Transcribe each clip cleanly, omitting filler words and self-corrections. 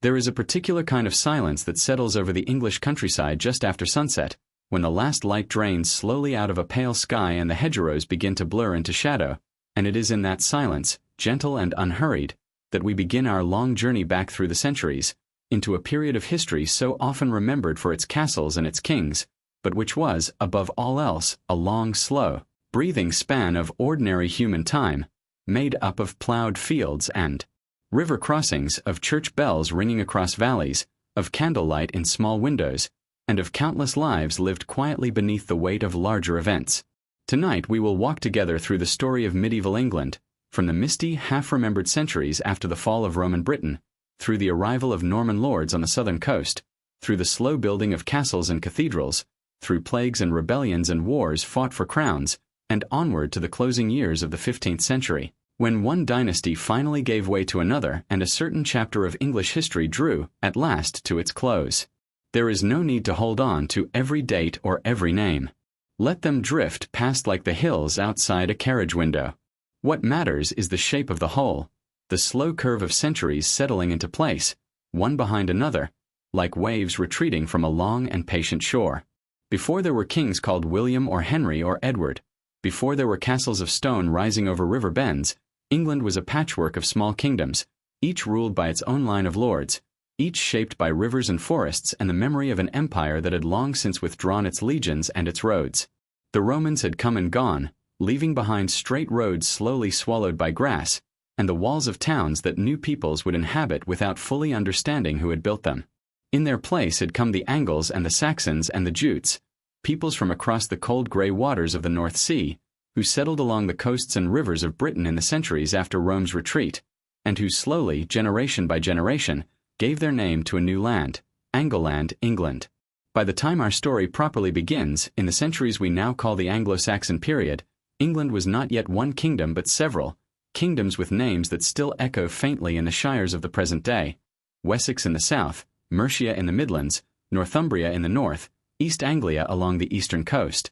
There is a particular kind of silence that settles over the English countryside just after sunset, when the last light drains slowly out of a pale sky and the hedgerows begin to blur into shadow, and it is in that silence, gentle and unhurried, that we begin our long journey back through the centuries, into a period of history so often remembered for its castles and its kings, but which was, above all else, a long, slow, breathing span of ordinary human time, made up of plowed fields and river crossings, of church bells ringing across valleys, of candlelight in small windows, and of countless lives lived quietly beneath the weight of larger events. Tonight we will walk together through the story of medieval England, from the misty, half-remembered centuries after the fall of Roman Britain, through the arrival of Norman lords on the southern coast, through the slow building of castles and cathedrals, through plagues and rebellions and wars fought for crowns, and onward to the closing years of the 15th century, when one dynasty finally gave way to another and a certain chapter of English history drew, at last, to its close. There is no need to hold on to every date or every name. Let them drift past like the hills outside a carriage window. What matters is the shape of the whole, the slow curve of centuries settling into place, one behind another, like waves retreating from a long and patient shore. Before there were kings called William or Henry or Edward, before there were castles of stone rising over river bends, England was a patchwork of small kingdoms, each ruled by its own line of lords, each shaped by rivers and forests and the memory of an empire that had long since withdrawn its legions and its roads. The Romans had come and gone, leaving behind straight roads slowly swallowed by grass, and the walls of towns that new peoples would inhabit without fully understanding who had built them. In their place had come the Angles and the Saxons and the Jutes, peoples from across the cold grey waters of the North Sea, who settled along the coasts and rivers of Britain in the centuries after Rome's retreat, and who slowly, generation by generation, gave their name to a new land, Angleland, England. By the time our story properly begins, in the centuries we now call the Anglo-Saxon period, England was not yet one kingdom but several, kingdoms with names that still echo faintly in the shires of the present day: Wessex in the south, Mercia in the Midlands, Northumbria in the north, East Anglia along the eastern coast.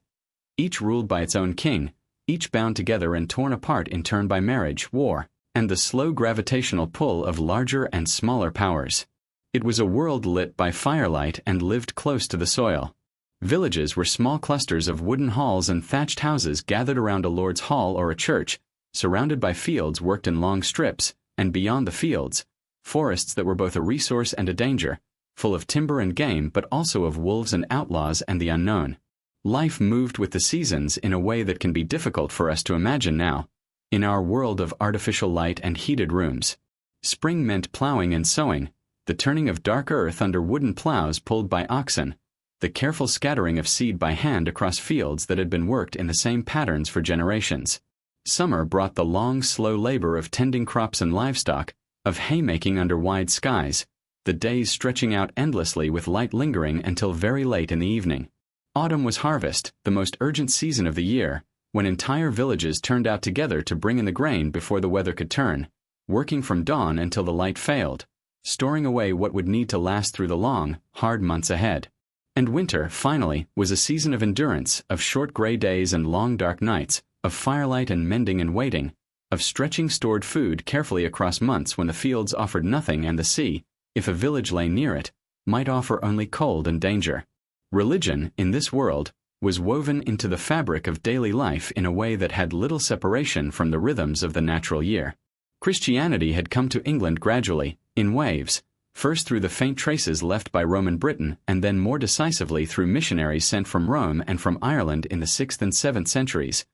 Each ruled by its own king, each bound together and torn apart in turn by marriage, war, and the slow gravitational pull of larger and smaller powers. It was a world lit by firelight and lived close to the soil. Villages were small clusters of wooden halls and thatched houses gathered around a lord's hall or a church, surrounded by fields worked in long strips, and beyond the fields, forests that were both a resource and a danger, full of timber and game but also of wolves and outlaws and the unknown. Life moved with the seasons in a way that can be difficult for us to imagine now, in our world of artificial light and heated rooms. Spring meant plowing and sowing, the turning of dark earth under wooden plows pulled by oxen, the careful scattering of seed by hand across fields that had been worked in the same patterns for generations. Summer brought the long, slow labor of tending crops and livestock, of haymaking under wide skies, the days stretching out endlessly with light lingering until very late in the evening. Autumn was harvest, the most urgent season of the year, when entire villages turned out together to bring in the grain before the weather could turn, working from dawn until the light failed, storing away what would need to last through the long, hard months ahead. And winter, finally, was a season of endurance, of short gray days and long dark nights, of firelight and mending and waiting, of stretching stored food carefully across months when the fields offered nothing and the sea, if a village lay near it, might offer only cold and danger. Religion, in this world, was woven into the fabric of daily life in a way that had little separation from the rhythms of the natural year. Christianity had come to England gradually, in waves, first through the faint traces left by Roman Britain and then more decisively through missionaries sent from Rome and from Ireland in the 6th and 7th centuries,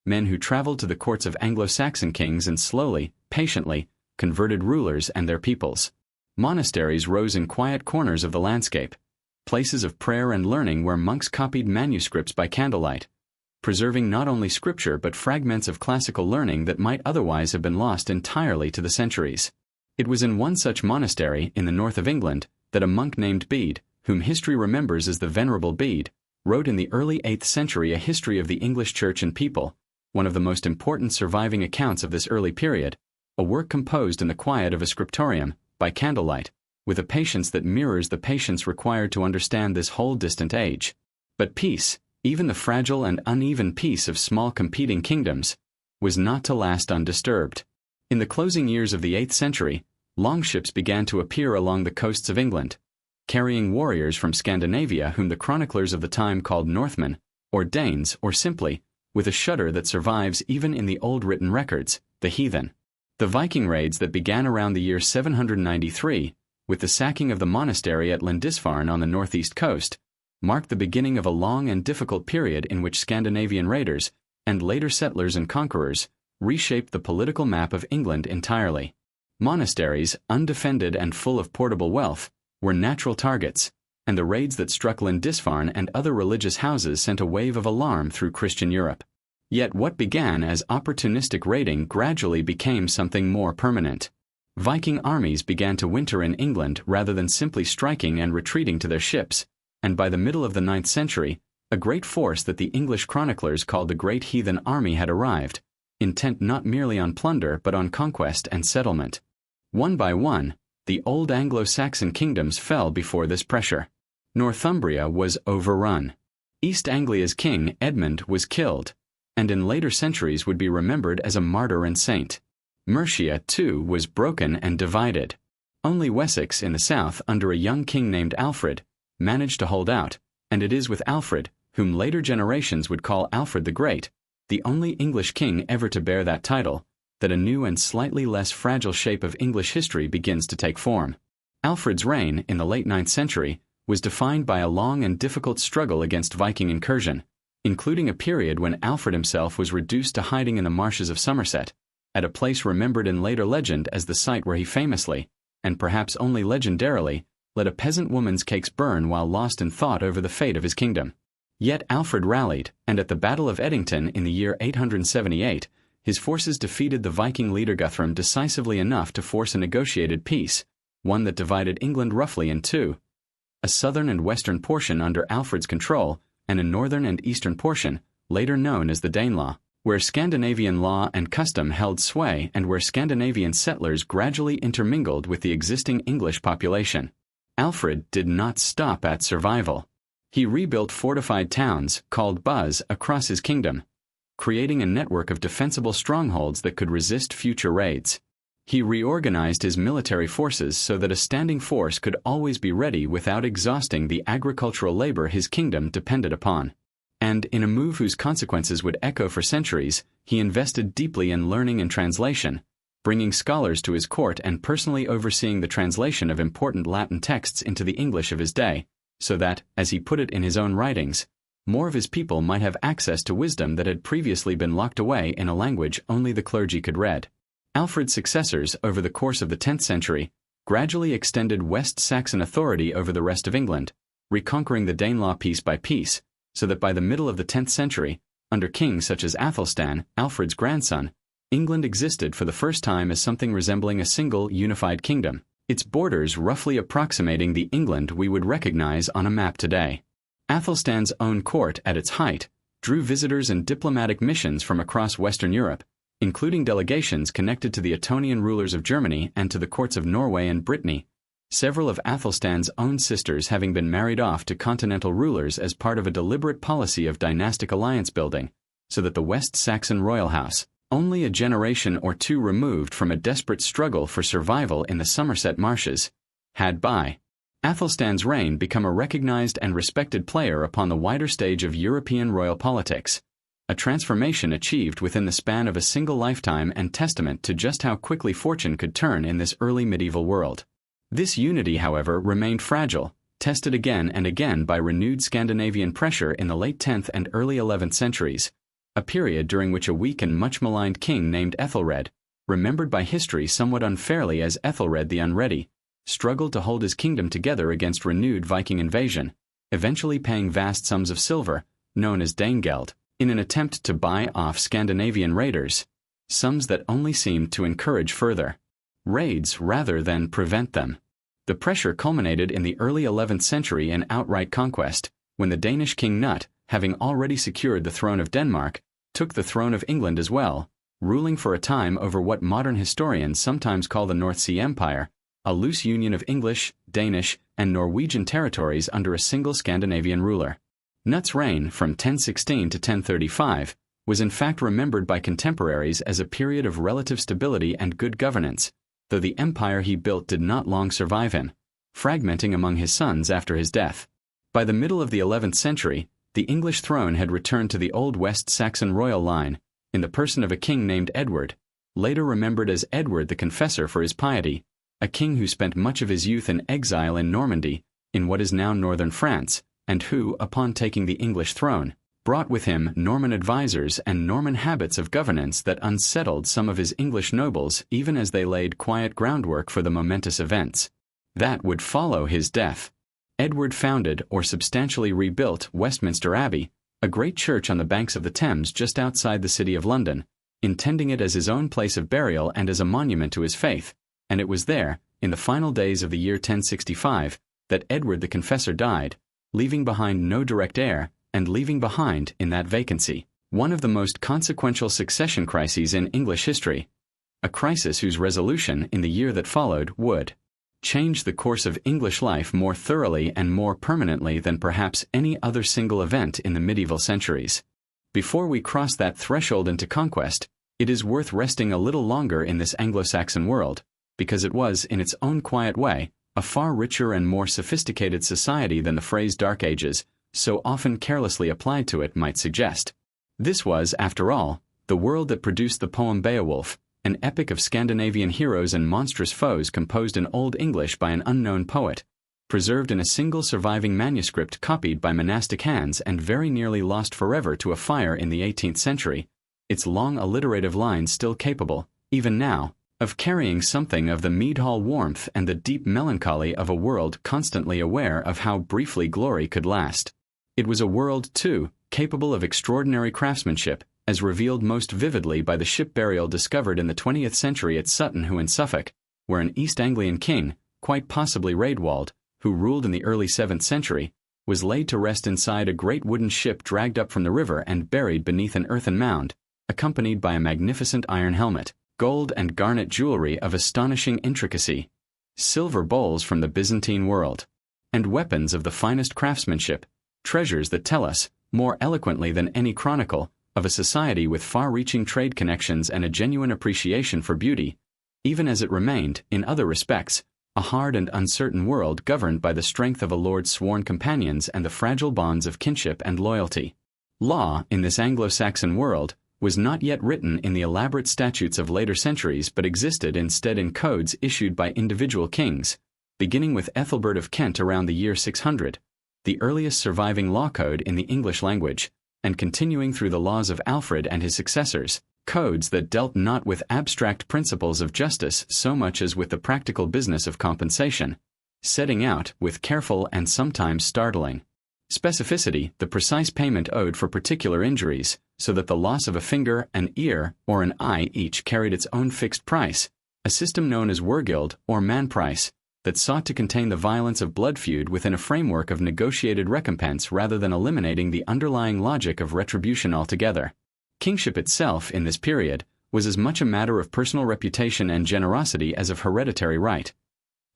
men who traveled to the courts of Anglo-Saxon kings and slowly, patiently, converted rulers and their peoples. Monasteries rose in quiet corners of the landscape, places of prayer and learning where monks copied manuscripts by candlelight, preserving not only scripture but fragments of classical learning that might otherwise have been lost entirely to the centuries. It was in one such monastery, in the north of England, that a monk named Bede, whom history remembers as the Venerable Bede, wrote in the early 8th century a history of the English church and people, one of the most important surviving accounts of this early period, a work composed in the quiet of a scriptorium, by candlelight, with a patience that mirrors the patience required to understand this whole distant age. But peace, even the fragile and uneven peace of small competing kingdoms, was not to last undisturbed. In the closing years of the 8th century, Longships began to appear along the coasts of England, carrying warriors from Scandinavia whom the chroniclers of the time called Northmen, or Danes, or simply, with a shudder that survives even in the old written records, the heathen. The Viking raids that began around the year 793, with the sacking of the monastery at Lindisfarne on the northeast coast, marked the beginning of a long and difficult period in which Scandinavian raiders, and later settlers and conquerors, reshaped the political map of England entirely. Monasteries, undefended and full of portable wealth, were natural targets, and the raids that struck Lindisfarne and other religious houses sent a wave of alarm through Christian Europe. Yet what began as opportunistic raiding gradually became something more permanent. Viking armies began to winter in England rather than simply striking and retreating to their ships, and by the middle of the 9th century, a great force that the English chroniclers called the Great Heathen Army had arrived, intent not merely on plunder but on conquest and settlement. One by one, the old Anglo-Saxon kingdoms fell before this pressure. Northumbria was overrun. East Anglia's king, Edmund, was killed, and in later centuries would be remembered as a martyr and saint. Mercia, too, was broken and divided. Only Wessex in the south, under a young king named Alfred, managed to hold out, and it is with Alfred, whom later generations would call Alfred the Great, the only English king ever to bear that title, that a new and slightly less fragile shape of English history begins to take form. Alfred's reign, in the late 9th century, was defined by a long and difficult struggle against Viking incursion, including a period when Alfred himself was reduced to hiding in the marshes of Somerset, at a place remembered in later legend as the site where he famously, and perhaps only legendarily, let a peasant woman's cakes burn while lost in thought over the fate of his kingdom. Yet Alfred rallied, and at the Battle of Edington in the year 878, his forces defeated the Viking leader Guthrum decisively enough to force a negotiated peace, one that divided England roughly in two: a southern and western portion under Alfred's control, and a northern and eastern portion, later known as the Danelaw, where Scandinavian law and custom held sway and where Scandinavian settlers gradually intermingled with the existing English population. Alfred did not stop at survival. He rebuilt fortified towns, called Buzz, across his kingdom, creating a network of defensible strongholds that could resist future raids. He reorganized his military forces so that a standing force could always be ready without exhausting the agricultural labor his kingdom depended upon. And in a move whose consequences would echo for centuries, he invested deeply in learning and translation, bringing scholars to his court and personally overseeing the translation of important Latin texts into the English of his day, so that, as he put it in his own writings, more of his people might have access to wisdom that had previously been locked away in a language only the clergy could read. Alfred's successors, over the course of the 10th century, gradually extended West Saxon authority over the rest of England, reconquering the Danelaw piece by piece, so that by the middle of the 10th century, under kings such as Athelstan, Alfred's grandson, England existed for the first time as something resembling a single unified kingdom, its borders roughly approximating the England we would recognize on a map today. Athelstan's own court, at its height, drew visitors and diplomatic missions from across Western Europe, including delegations connected to the Ottonian rulers of Germany and to the courts of Norway and Brittany, several of Athelstan's own sisters having been married off to continental rulers as part of a deliberate policy of dynastic alliance building, so that the West Saxon royal house, only a generation or two removed from a desperate struggle for survival in the Somerset marshes, had by Athelstan's reign become a recognized and respected player upon the wider stage of European royal politics, a transformation achieved within the span of a single lifetime and testament to just how quickly fortune could turn in this early medieval world. This unity, however, remained fragile, tested again and again by renewed Scandinavian pressure in the late 10th and early 11th centuries, a period during which a weak and much maligned king named Ethelred, remembered by history somewhat unfairly as Ethelred the Unready, struggled to hold his kingdom together against renewed Viking invasion, eventually paying vast sums of silver, known as Danegeld, in an attempt to buy off Scandinavian raiders, sums that only seemed to encourage further raids rather than prevent them. The pressure culminated in the early 11th century in outright conquest, when the Danish king Knut, having already secured the throne of Denmark, took the throne of England as well, ruling for a time over what modern historians sometimes call the North Sea Empire, a loose union of English, Danish, and Norwegian territories under a single Scandinavian ruler. Knut's reign, from 1016 to 1035, was in fact remembered by contemporaries as a period of relative stability and good governance, though the empire he built did not long survive him, fragmenting among his sons after his death. By the middle of the 11th century, the English throne had returned to the old West Saxon royal line, in the person of a king named Edward, later remembered as Edward the Confessor for his piety, a king who spent much of his youth in exile in Normandy, in what is now northern France, and who, upon taking the English throne, brought with him Norman advisors and Norman habits of governance that unsettled some of his English nobles even as they laid quiet groundwork for the momentous events that would follow his death. Edward founded or substantially rebuilt Westminster Abbey, a great church on the banks of the Thames just outside the city of London, intending it as his own place of burial and as a monument to his faith, and it was there, in the final days of the year 1065, that Edward the Confessor died, leaving behind no direct heir, and leaving behind, in that vacancy, one of the most consequential succession crises in English history, a crisis whose resolution in the year that followed would change the course of English life more thoroughly and more permanently than perhaps any other single event in the medieval centuries. Before we cross that threshold into conquest, it is worth resting a little longer in this Anglo-Saxon world, because it was, in its own quiet way, a far richer and more sophisticated society than the phrase Dark Ages, so often carelessly applied to it, might suggest. This was, after all, the world that produced the poem Beowulf, an epic of Scandinavian heroes and monstrous foes composed in Old English by an unknown poet, preserved in a single surviving manuscript copied by monastic hands and very nearly lost forever to a fire in the 18th century, its long alliterative lines still capable, even now, of carrying something of the mead hall warmth and the deep melancholy of a world constantly aware of how briefly glory could last. It was a world, too, capable of extraordinary craftsmanship, as revealed most vividly by the ship burial discovered in the 20th century at Sutton Hoo in Suffolk, where an East Anglian king, quite possibly Raedwald, who ruled in the early 7th century, was laid to rest inside a great wooden ship dragged up from the river and buried beneath an earthen mound, accompanied by a magnificent iron helmet, gold and garnet jewelry of astonishing intricacy, silver bowls from the Byzantine world, and weapons of the finest craftsmanship, treasures that tell us, more eloquently than any chronicle, of a society with far-reaching trade connections and a genuine appreciation for beauty, even as it remained, in other respects, a hard and uncertain world governed by the strength of a lord's sworn companions and the fragile bonds of kinship and loyalty. Law, in this Anglo-Saxon world, was not yet written in the elaborate statutes of later centuries but existed instead in codes issued by individual kings, beginning with Ethelbert of Kent around the year 600, the earliest surviving law code in the English language, and continuing through the laws of Alfred and his successors, codes that dealt not with abstract principles of justice so much as with the practical business of compensation, setting out, with careful and sometimes startling specificity, the precise payment owed for particular injuries, so that the loss of a finger, an ear, or an eye each carried its own fixed price, a system known as wergild, or man price, that sought to contain the violence of blood feud within a framework of negotiated recompense rather than eliminating the underlying logic of retribution altogether. Kingship itself, in this period, was as much a matter of personal reputation and generosity as of hereditary right.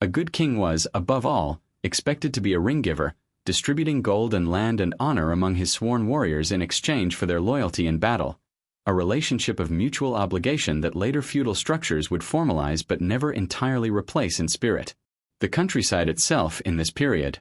A good king was, above all, expected to be a ring-giver, distributing gold and land and honor among his sworn warriors in exchange for their loyalty in battle, a relationship of mutual obligation that later feudal structures would formalize but never entirely replace in spirit. The countryside itself, in this period,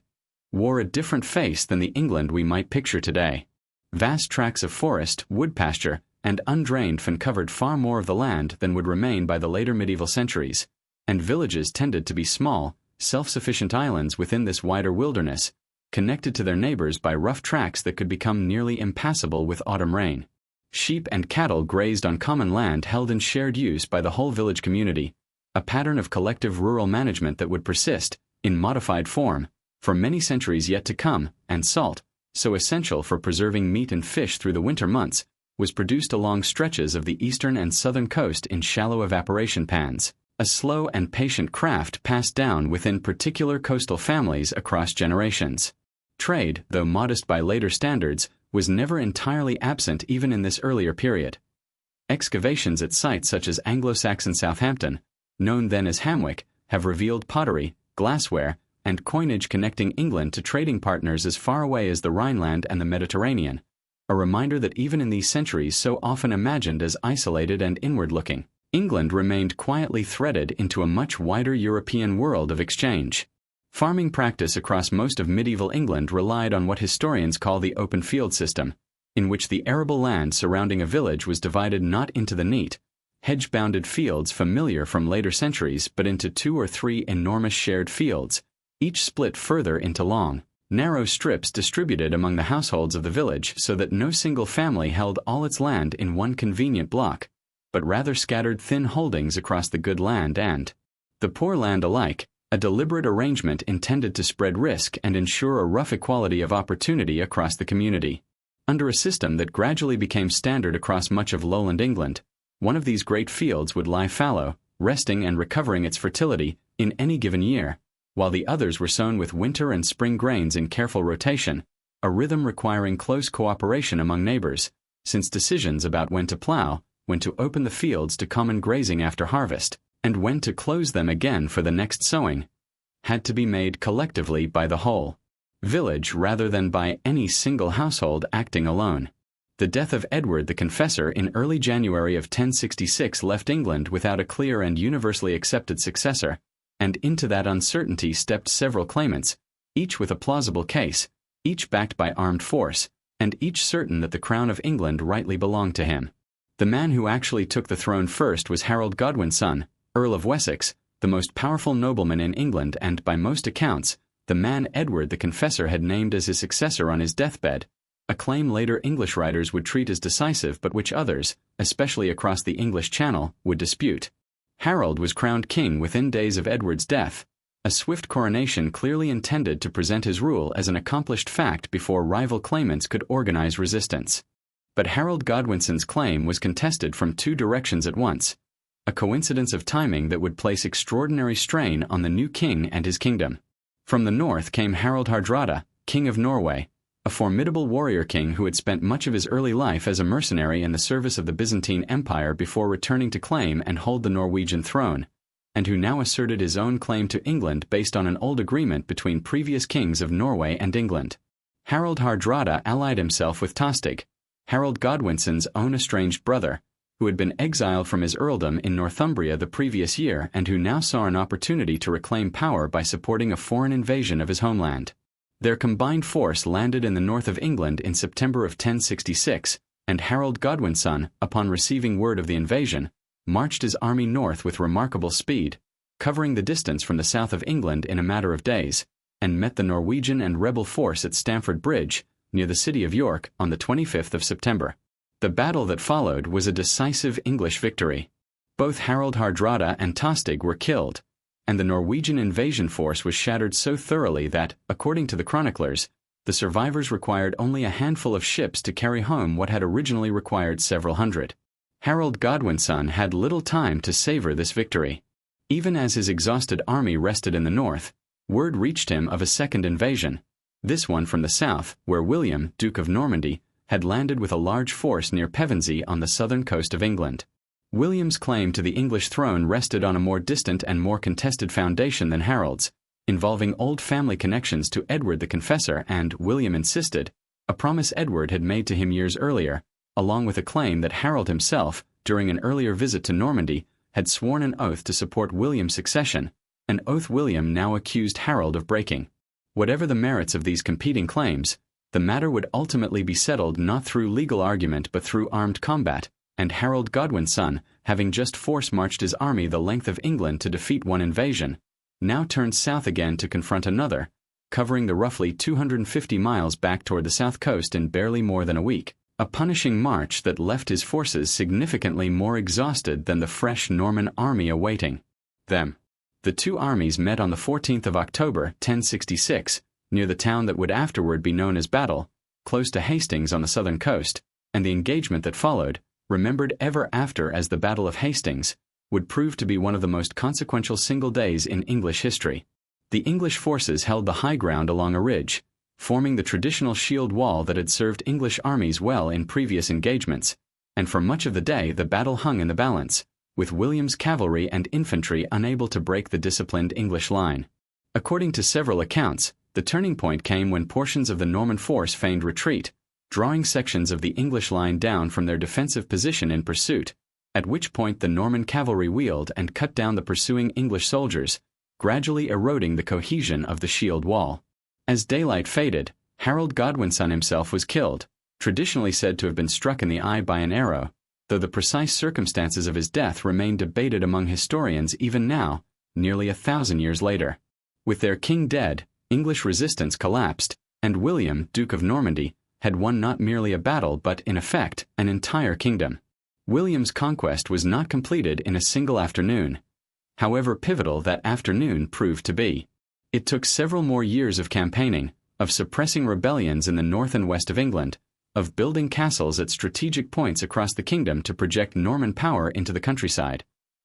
wore a different face than the England we might picture today. Vast tracts of forest, wood pasture, and undrained fen covered far more of the land than would remain by the later medieval centuries, and villages tended to be small, self-sufficient islands within this wider wilderness, connected to their neighbors by rough tracks that could become nearly impassable with autumn rain. Sheep and cattle grazed on common land held in shared use by the whole village community, a pattern of collective rural management that would persist, in modified form, for many centuries yet to come, and salt, so essential for preserving meat and fish through the winter months, was produced along stretches of the eastern and southern coast in shallow evaporation pans, a slow and patient craft passed down within particular coastal families across generations. Trade, though modest by later standards, was never entirely absent even in this earlier period. Excavations at sites such as Anglo-Saxon Southampton, known then as Hamwick, have revealed pottery, glassware, and coinage connecting England to trading partners as far away as the Rhineland and the Mediterranean, a reminder that even in these centuries so often imagined as isolated and inward-looking, England remained quietly threaded into a much wider European world of exchange. Farming practice across most of medieval England relied on what historians call the open field system, in which the arable land surrounding a village was divided not into the neat, hedge-bounded fields familiar from later centuries, but into 2 or 3 enormous shared fields, each split further into long, narrow strips distributed among the households of the village so that no single family held all its land in one convenient block, but rather scattered thin holdings across the good land and the poor land alike, a deliberate arrangement intended to spread risk and ensure a rough equality of opportunity across the community. Under a system that gradually became standard across much of lowland England, one of these great fields would lie fallow, resting and recovering its fertility in any given year, while the others were sown with winter and spring grains in careful rotation, a rhythm requiring close cooperation among neighbors, since decisions about when to plow, when to open the fields to common grazing after harvest, and when to close them again for the next sowing, had to be made collectively by the whole village rather than by any single household acting alone. The death of Edward the Confessor in early January of 1066 left England without a clear and universally accepted successor, and into that uncertainty stepped several claimants, each with a plausible case, each backed by armed force, and each certain that the crown of England rightly belonged to him. The man who actually took the throne first was Harold Godwin's son, Earl of Wessex, the most powerful nobleman in England and, by most accounts, the man Edward the Confessor had named as his successor on his deathbed, a claim later English writers would treat as decisive but which others, especially across the English Channel, would dispute. Harold was crowned king within days of Edward's death, a swift coronation clearly intended to present his rule as an accomplished fact before rival claimants could organize resistance. But Harold Godwinson's claim was contested from 2 directions at once, a coincidence of timing that would place extraordinary strain on the new king and his kingdom. From the north came Harald Hardrada, king of Norway, a formidable warrior king who had spent much of his early life as a mercenary in the service of the Byzantine Empire before returning to claim and hold the Norwegian throne, and who now asserted his own claim to England based on an old agreement between previous kings of Norway and England. Harald Hardrada allied himself with Tostig, Harold Godwinson's own estranged brother, who had been exiled from his earldom in Northumbria the previous year and who now saw an opportunity to reclaim power by supporting a foreign invasion of his homeland. Their combined force landed in the north of England in September of 1066, and Harold Godwinson, upon receiving word of the invasion, marched his army north with remarkable speed, covering the distance from the south of England in a matter of days, and met the Norwegian and rebel force at Stamford Bridge, near the city of York, on the 25th of September. The battle that followed was a decisive English victory. Both Harold Hardrada and Tostig were killed, and the Norwegian invasion force was shattered so thoroughly that, according to the chroniclers, the survivors required only a handful of ships to carry home what had originally required several hundred. Harold Godwinson had little time to savor this victory. Even as his exhausted army rested in the north, word reached him of a second invasion, this one from the south, where William, Duke of Normandy, had landed with a large force near Pevensey on the southern coast of England. William's claim to the English throne rested on a more distant and more contested foundation than Harold's, involving old family connections to Edward the Confessor and, William insisted, a promise Edward had made to him years earlier, along with a claim that Harold himself, during an earlier visit to Normandy, had sworn an oath to support William's succession, an oath William now accused Harold of breaking. Whatever the merits of these competing claims, the matter would ultimately be settled not through legal argument but through armed combat, and Harold Godwinson, having just force-marched his army the length of England to defeat one invasion, now turned south again to confront another, covering the roughly 250 miles back toward the south coast in barely more than a week, a punishing march that left his forces significantly more exhausted than the fresh Norman army awaiting them. The 2 armies met on the 14th of October, 1066, near the town that would afterward be known as Battle, close to Hastings on the southern coast, and the engagement that followed, remembered ever after as the Battle of Hastings, would prove to be one of the most consequential single days in English history. The English forces held the high ground along a ridge, forming the traditional shield wall that had served English armies well in previous engagements, and for much of the day the battle hung in the balance, with William's cavalry and infantry unable to break the disciplined English line. According to several accounts, the turning point came when portions of the Norman force feigned retreat, drawing sections of the English line down from their defensive position in pursuit, at which point the Norman cavalry wheeled and cut down the pursuing English soldiers, gradually eroding the cohesion of the shield wall. As daylight faded, Harold Godwinson himself was killed, traditionally said to have been struck in the eye by an arrow, though the precise circumstances of his death remain debated among historians even now, nearly 1,000 years later. With their king dead, English resistance collapsed, and William, Duke of Normandy, had won not merely a battle but, in effect, an entire kingdom. William's conquest was not completed in a single afternoon, however pivotal that afternoon proved to be. It took several more years of campaigning, of suppressing rebellions in the north and west of England, of building castles at strategic points across the kingdom to project Norman power into the countryside,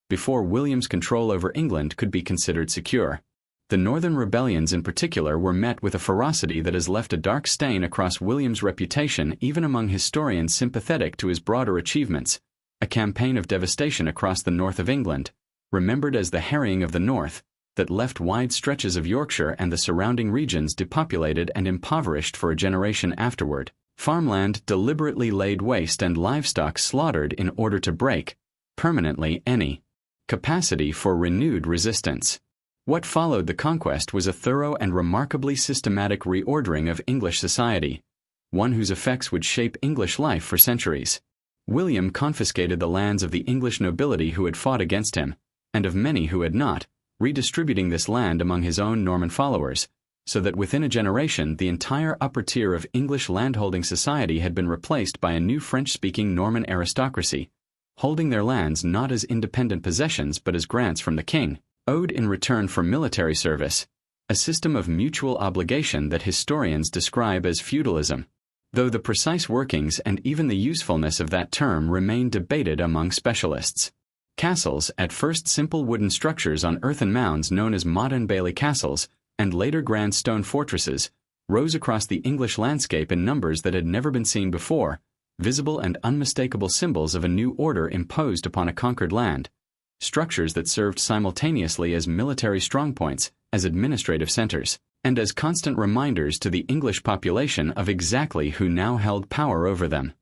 before William's control over England could be considered secure. The northern rebellions in particular were met with a ferocity that has left a dark stain across William's reputation even among historians sympathetic to his broader achievements, a campaign of devastation across the north of England, remembered as the Harrying of the North, that left wide stretches of Yorkshire and the surrounding regions depopulated and impoverished for a generation afterward, farmland deliberately laid waste and livestock slaughtered in order to break, permanently, any capacity for renewed resistance. What followed the conquest was a thorough and remarkably systematic reordering of English society, one whose effects would shape English life for centuries. William confiscated the lands of the English nobility who had fought against him, and of many who had not, redistributing this land among his own Norman followers, so that within a generation the entire upper tier of English landholding society had been replaced by a new French-speaking Norman aristocracy, holding their lands not as independent possessions but as grants from the king, owed in return for military service, a system of mutual obligation that historians describe as feudalism, though the precise workings and even the usefulness of that term remain debated among specialists. Castles, at first simple wooden structures on earthen mounds known as motte and bailey castles, and later grand stone fortresses, rose across the English landscape in numbers that had never been seen before, visible and unmistakable symbols of a new order imposed upon a conquered land, structures that served simultaneously as military strongpoints, as administrative centers, and as constant reminders to the English population of exactly who now held power over them.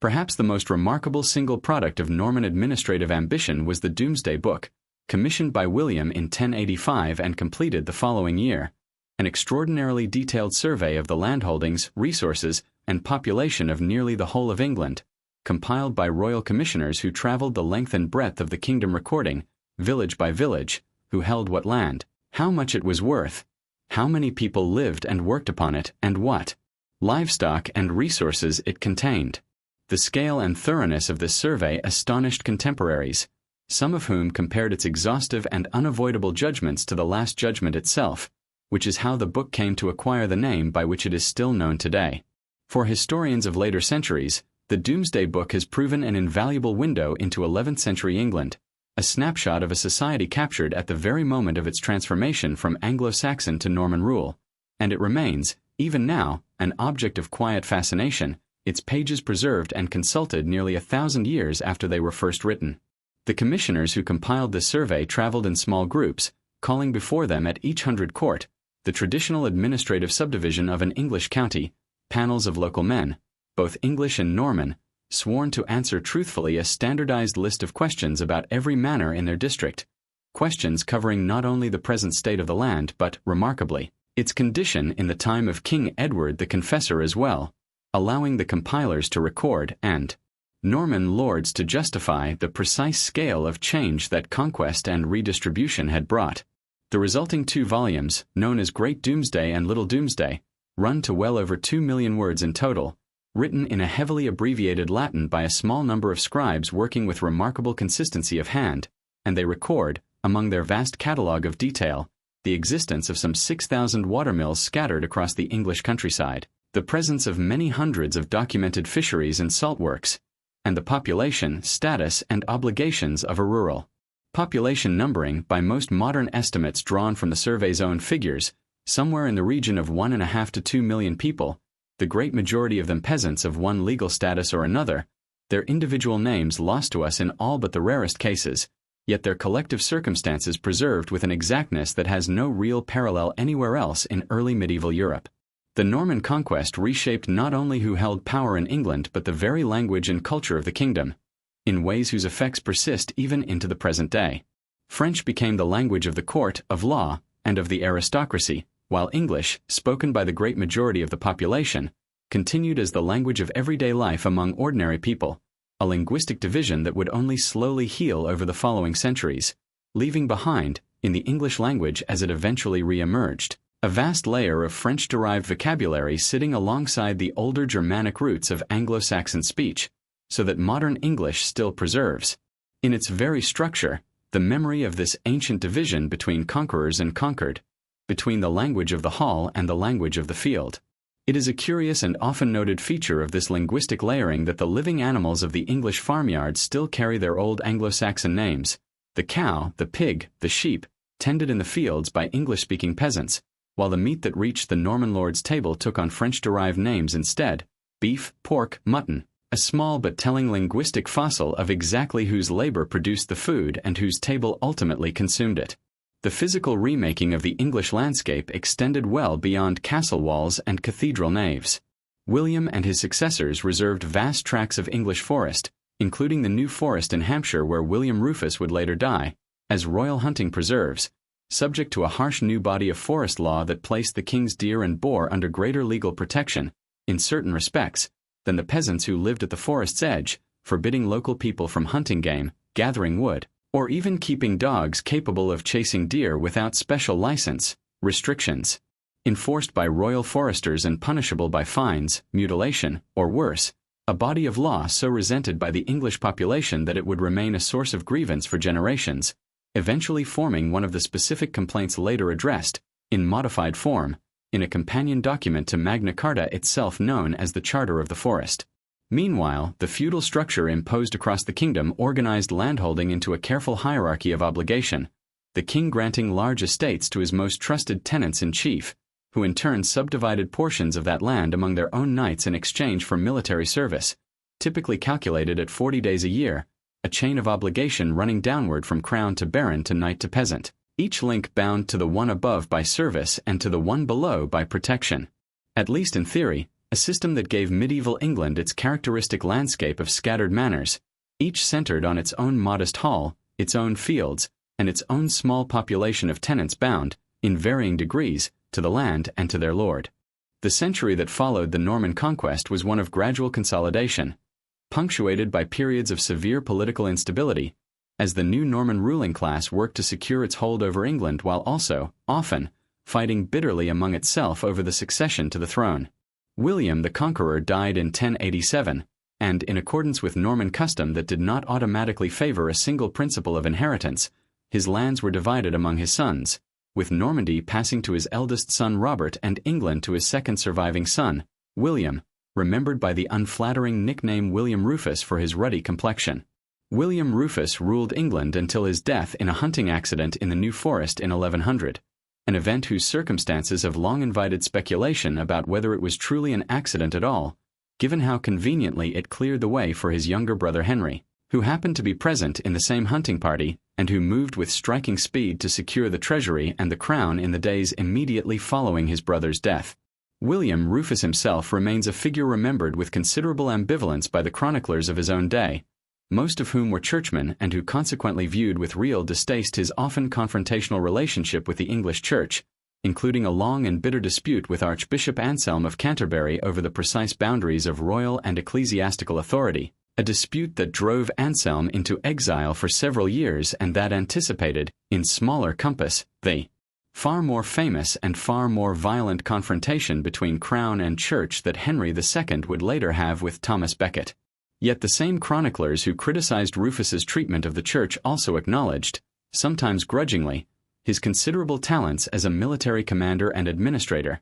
Perhaps the most remarkable single product of Norman administrative ambition was the Domesday Book, commissioned by William in 1085 and completed the following year, an extraordinarily detailed survey of the landholdings, resources, and population of nearly the whole of England, compiled by royal commissioners who traveled the length and breadth of the kingdom recording, village by village, who held what land, how much it was worth, how many people lived and worked upon it, and what livestock and resources it contained. The scale and thoroughness of this survey astonished contemporaries, some of whom compared its exhaustive and unavoidable judgments to the Last Judgment itself, which is how the book came to acquire the name by which it is still known today. For historians of later centuries, the Domesday Book has proven an invaluable window into 11th century England, a snapshot of a society captured at the very moment of its transformation from Anglo-Saxon to Norman rule, and it remains, even now, an object of quiet fascination, its pages preserved and consulted nearly 1,000 years after they were first written. The commissioners who compiled this survey traveled in small groups, calling before them at each 100 court, the traditional administrative subdivision of an English county, panels of local men, both English and Norman, sworn to answer truthfully a standardized list of questions about every manor in their district, questions covering not only the present state of the land but, remarkably, its condition in the time of King Edward the Confessor as well, allowing the compilers to record and Norman lords to justify the precise scale of change that conquest and redistribution had brought. The resulting 2 volumes, known as Great Domesday and Little Domesday, run to well over 2 million words in total, written in a heavily abbreviated Latin by a small number of scribes working with remarkable consistency of hand, and they record, among their vast catalogue of detail, the existence of some 6,000 watermills scattered across the English countryside, the presence of many hundreds of documented fisheries and salt works, and the population, status, and obligations of a rural population numbering, by most modern estimates drawn from the survey's own figures, somewhere in the region of 1.5 to 2 million people, the great majority of them peasants of one legal status or another, their individual names lost to us in all but the rarest cases, yet their collective circumstances preserved with an exactness that has no real parallel anywhere else in early medieval Europe. The Norman Conquest reshaped not only who held power in England but the very language and culture of the kingdom. in ways whose effects persist even into the present day. French became the language of the court, of law, and of the aristocracy, while English, spoken by the great majority of the population, continued as the language of everyday life among ordinary people, a linguistic division that would only slowly heal over the following centuries, leaving behind, in the English language as it eventually re-emerged, a vast layer of French-derived vocabulary sitting alongside the older Germanic roots of Anglo-Saxon speech, so that modern English still preserves, in its very structure, the memory of this ancient division between conquerors and conquered, between the language of the hall and the language of the field. It is a curious and often noted feature of this linguistic layering that the living animals of the English farmyard still carry their old Anglo-Saxon names: the cow, the pig, the sheep, tended in the fields by English-speaking peasants, while the meat that reached the Norman lord's table took on French-derived names instead: beef, pork, mutton, a small but telling linguistic fossil of exactly whose labor produced the food and whose table ultimately consumed it. The physical remaking of the English landscape extended well beyond castle walls and cathedral naves. William and his successors reserved vast tracts of English forest, including the New Forest in Hampshire where William Rufus would later die, as royal hunting preserves, subject to a harsh new body of forest law that placed the king's deer and boar under greater legal protection, in certain respects, than the peasants who lived at the forest's edge, forbidding local people from hunting game, gathering wood, or even keeping dogs capable of chasing deer without special license, restrictions, enforced by royal foresters and punishable by fines, mutilation, or worse, a body of law so resented by the English population that it would remain a source of grievance for generations, eventually forming one of the specific complaints later addressed, in modified form, in a companion document to Magna Carta itself known as the Charter of the Forest. Meanwhile, the feudal structure imposed across the kingdom organized landholding into a careful hierarchy of obligation, the king granting large estates to his most trusted tenants-in-chief, who in turn subdivided portions of that land among their own knights in exchange for military service, typically calculated at 40 days a year, a chain of obligation running downward from crown to baron to knight to peasant, each link bound to the one above by service and to the one below by protection. At least in theory, a system that gave medieval England its characteristic landscape of scattered manors, each centered on its own modest hall, its own fields, and its own small population of tenants bound, in varying degrees, to the land and to their lord. The century that followed the Norman Conquest was one of gradual consolidation, punctuated by periods of severe political instability, as the new Norman ruling class worked to secure its hold over England while also, often, fighting bitterly among itself over the succession to the throne. William the Conqueror died in 1087, and in accordance with Norman custom that did not automatically favor a single principle of inheritance, his lands were divided among his sons, with Normandy passing to his eldest son Robert and England to his second surviving son, William, remembered by the unflattering nickname William Rufus for his ruddy complexion. William Rufus ruled England until his death in a hunting accident in the New Forest in 1100, an event whose circumstances have long invited speculation about whether it was truly an accident at all, given how conveniently it cleared the way for his younger brother Henry, who happened to be present in the same hunting party and who moved with striking speed to secure the treasury and the crown in the days immediately following his brother's death. William Rufus himself remains a figure remembered with considerable ambivalence by the chroniclers of his own day, most of whom were churchmen and who consequently viewed with real distaste his often confrontational relationship with the English Church, including a long and bitter dispute with Archbishop Anselm of Canterbury over the precise boundaries of royal and ecclesiastical authority, a dispute that drove Anselm into exile for several years and that anticipated, in smaller compass, the far more famous and far more violent confrontation between Crown and Church that Henry II would later have with Thomas Becket. Yet the same chroniclers who criticized Rufus's treatment of the Church also acknowledged, sometimes grudgingly, his considerable talents as a military commander and administrator,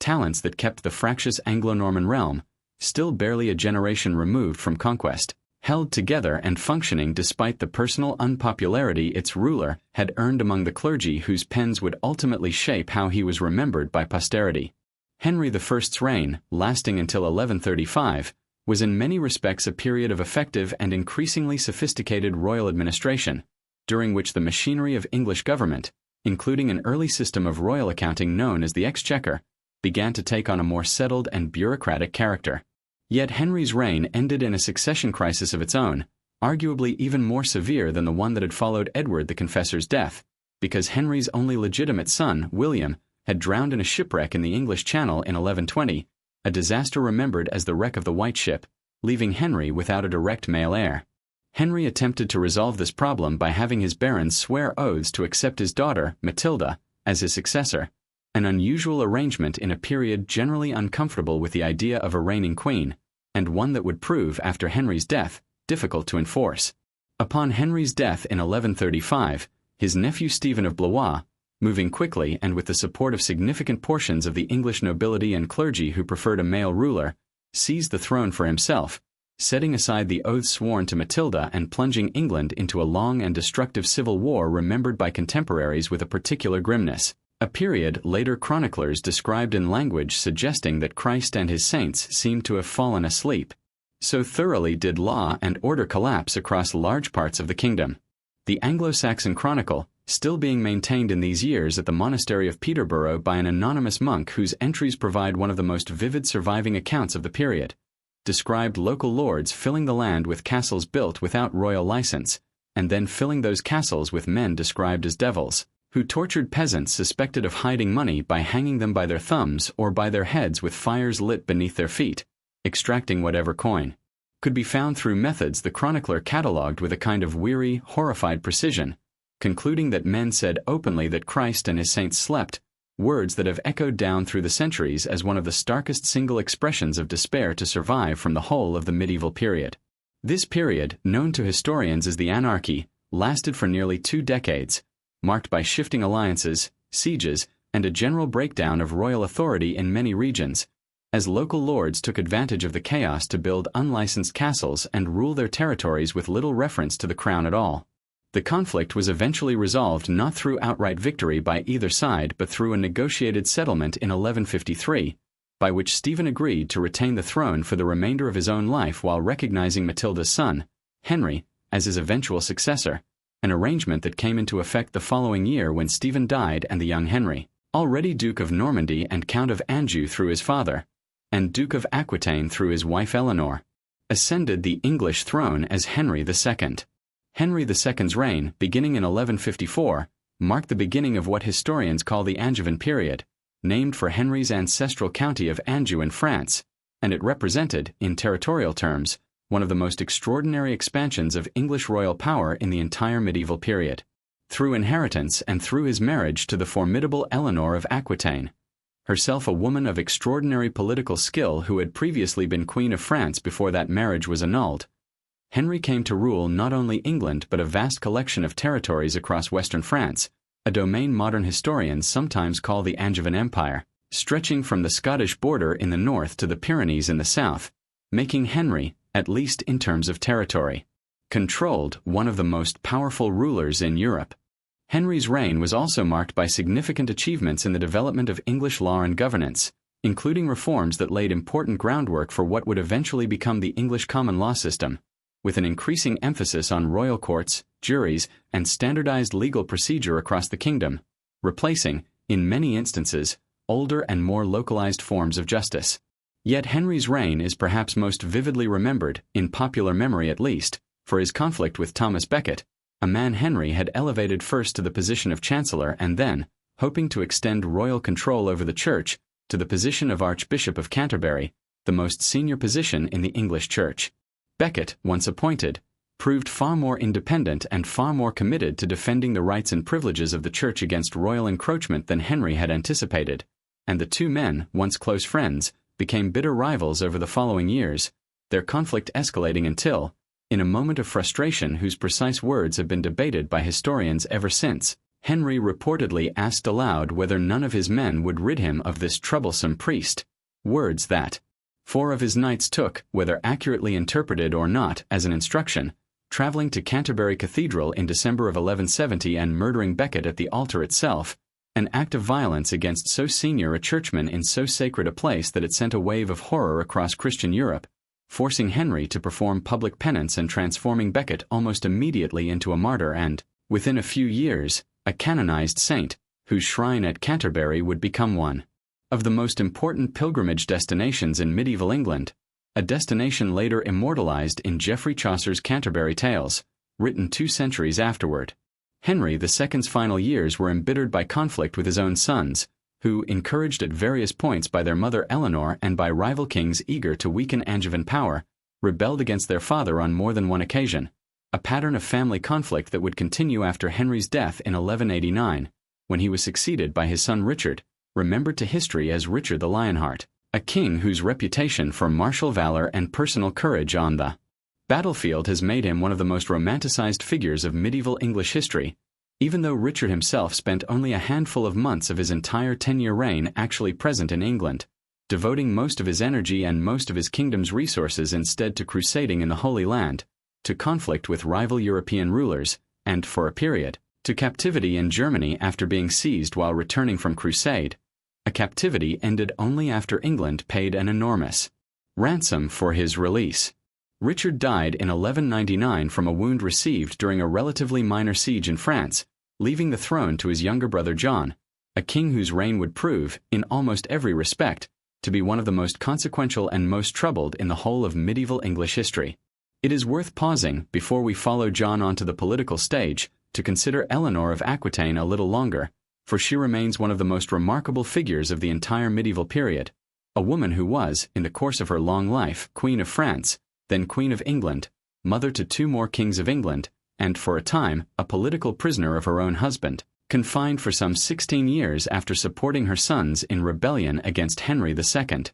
talents that kept the fractious Anglo-Norman realm, still barely a generation removed from conquest, held together and functioning despite the personal unpopularity its ruler had earned among the clergy whose pens would ultimately shape how he was remembered by posterity. Henry I's reign, lasting until 1135, was in many respects a period of effective and increasingly sophisticated royal administration, during which the machinery of English government, including an early system of royal accounting known as the Exchequer, began to take on a more settled and bureaucratic character. Yet Henry's reign ended in a succession crisis of its own, arguably even more severe than the one that had followed Edward the Confessor's death, because Henry's only legitimate son, William, had drowned in a shipwreck in the English Channel in 1120, a disaster remembered as the wreck of the White Ship, leaving Henry without a direct male heir. Henry attempted to resolve this problem by having his barons swear oaths to accept his daughter, Matilda, as his successor, an unusual arrangement in a period generally uncomfortable with the idea of a reigning queen, and one that would prove, after Henry's death, difficult to enforce. Upon Henry's death in 1135, his nephew Stephen of Blois, moving quickly and with the support of significant portions of the English nobility and clergy who preferred a male ruler, seized the throne for himself, setting aside the oaths sworn to Matilda and plunging England into a long and destructive civil war remembered by contemporaries with a particular grimness, a period later chroniclers described in language suggesting that Christ and his saints seemed to have fallen asleep. So thoroughly did law and order collapse across large parts of the kingdom. The Anglo-Saxon Chronicle, still being maintained in these years at the monastery of Peterborough by an anonymous monk whose entries provide one of the most vivid surviving accounts of the period, described local lords filling the land with castles built without royal license, and then filling those castles with men described as devils, who tortured peasants suspected of hiding money by hanging them by their thumbs or by their heads with fires lit beneath their feet, extracting whatever coin could be found through methods the chronicler catalogued with a kind of weary, horrified precision, concluding that men said openly that Christ and his saints slept, words that have echoed down through the centuries as one of the starkest single expressions of despair to survive from the whole of the medieval period. This period, known to historians as the Anarchy, lasted for nearly 2 decades, marked by shifting alliances, sieges, and a general breakdown of royal authority in many regions, as local lords took advantage of the chaos to build unlicensed castles and rule their territories with little reference to the crown at all. The conflict was eventually resolved not through outright victory by either side but through a negotiated settlement in 1153, by which Stephen agreed to retain the throne for the remainder of his own life while recognizing Matilda's son, Henry, as his eventual successor, an arrangement that came into effect the following year when Stephen died and the young Henry, already Duke of Normandy and Count of Anjou through his father, and Duke of Aquitaine through his wife Eleanor, ascended the English throne as Henry II. Henry II's reign, beginning in 1154, marked the beginning of what historians call the Angevin period, named for Henry's ancestral county of Anjou in France, and it represented, in territorial terms, one of the most extraordinary expansions of English royal power in the entire medieval period. Through inheritance and through his marriage to the formidable Eleanor of Aquitaine, herself a woman of extraordinary political skill who had previously been Queen of France before that marriage was annulled, Henry came to rule not only England but a vast collection of territories across western France, a domain modern historians sometimes call the Angevin Empire, stretching from the Scottish border in the north to the Pyrenees in the south, making Henry, at least in terms of territory, controlled one of the most powerful rulers in Europe. Henry's reign was also marked by significant achievements in the development of English law and governance, including reforms that laid important groundwork for what would eventually become the English common law system, with an increasing emphasis on royal courts, juries, and standardized legal procedure across the kingdom, replacing, in many instances, older and more localized forms of justice. Yet Henry's reign is perhaps most vividly remembered, in popular memory at least, for his conflict with Thomas Becket, a man Henry had elevated first to the position of Chancellor and then, hoping to extend royal control over the Church, to the position of Archbishop of Canterbury, the most senior position in the English Church. Becket, once appointed, proved far more independent and far more committed to defending the rights and privileges of the Church against royal encroachment than Henry had anticipated, and the two men, once close friends, became bitter rivals over the following years, their conflict escalating until, in a moment of frustration whose precise words have been debated by historians ever since, Henry reportedly asked aloud whether none of his men would rid him of this troublesome priest, words that 4 of his knights took, whether accurately interpreted or not, as an instruction, traveling to Canterbury Cathedral in December of 1170 and murdering Becket at the altar itself, an act of violence against so senior a churchman in so sacred a place that it sent a wave of horror across Christian Europe, forcing Henry to perform public penance and transforming Becket almost immediately into a martyr and, within a few years, a canonized saint, whose shrine at Canterbury would become one of the most important pilgrimage destinations in medieval England, a destination later immortalized in Geoffrey Chaucer's Canterbury Tales, written 2 centuries afterward. Henry II's final years were embittered by conflict with his own sons, who, encouraged at various points by their mother Eleanor and by rival kings eager to weaken Angevin power, rebelled against their father on more than one occasion, a pattern of family conflict that would continue after Henry's death in 1189, when he was succeeded by his son Richard, remembered to history as Richard the Lionheart, a king whose reputation for martial valor and personal courage on the battlefield has made him one of the most romanticized figures of medieval English history, even though Richard himself spent only a handful of months of his entire 10-year reign actually present in England, devoting most of his energy and most of his kingdom's resources instead to crusading in the Holy Land, to conflict with rival European rulers, and, for a period, to captivity in Germany after being seized while returning from crusade, a captivity ended only after England paid an enormous ransom for his release. Richard died in 1199 from a wound received during a relatively minor siege in France, leaving the throne to his younger brother John, a king whose reign would prove, in almost every respect, to be one of the most consequential and most troubled in the whole of medieval English history. It is worth pausing, before we follow John onto the political stage, to consider Eleanor of Aquitaine a little longer, for she remains one of the most remarkable figures of the entire medieval period, a woman who was, in the course of her long life, Queen of France, then Queen of England, mother to 2 more kings of England, and for a time, a political prisoner of her own husband, confined for some 16 years after supporting her sons in rebellion against Henry II,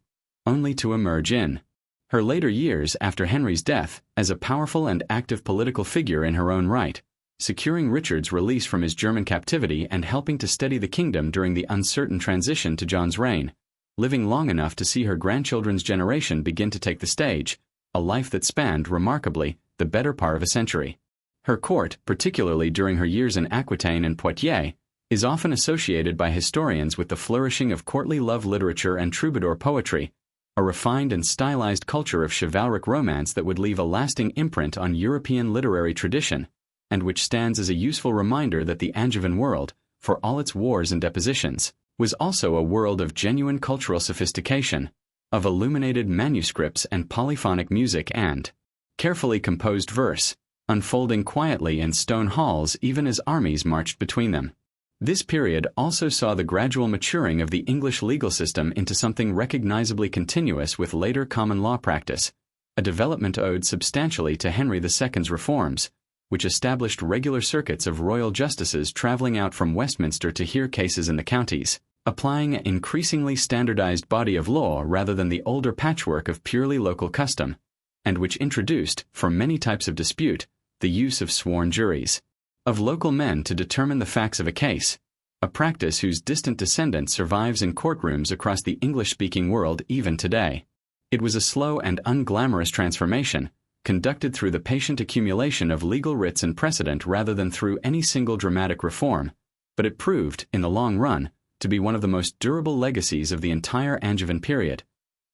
only to emerge in her later years after Henry's death as a powerful and active political figure in her own right, securing Richard's release from his German captivity and helping to steady the kingdom during the uncertain transition to John's reign, living long enough to see her grandchildren's generation begin to take the stage, a life that spanned, remarkably, the better part of a century. Her court, particularly during her years in Aquitaine and Poitiers, is often associated by historians with the flourishing of courtly love literature and troubadour poetry, a refined and stylized culture of chivalric romance that would leave a lasting imprint on European literary tradition, and which stands as a useful reminder that the Angevin world, for all its wars and depositions, was also a world of genuine cultural sophistication, of illuminated manuscripts and polyphonic music and carefully composed verse, unfolding quietly in stone halls even as armies marched between them. This period also saw the gradual maturing of the English legal system into something recognizably continuous with later common law practice, a development owed substantially to Henry II's reforms, which established regular circuits of royal justices traveling out from Westminster to hear cases in the counties, applying an increasingly standardized body of law rather than the older patchwork of purely local custom, and which introduced, for many types of dispute, the use of sworn juries, of local men to determine the facts of a case, a practice whose distant descendant survives in courtrooms across the English-speaking world even today. It was a slow and unglamorous transformation, conducted through the patient accumulation of legal writs and precedent rather than through any single dramatic reform, but it proved, in the long run, to be one of the most durable legacies of the entire Angevin period,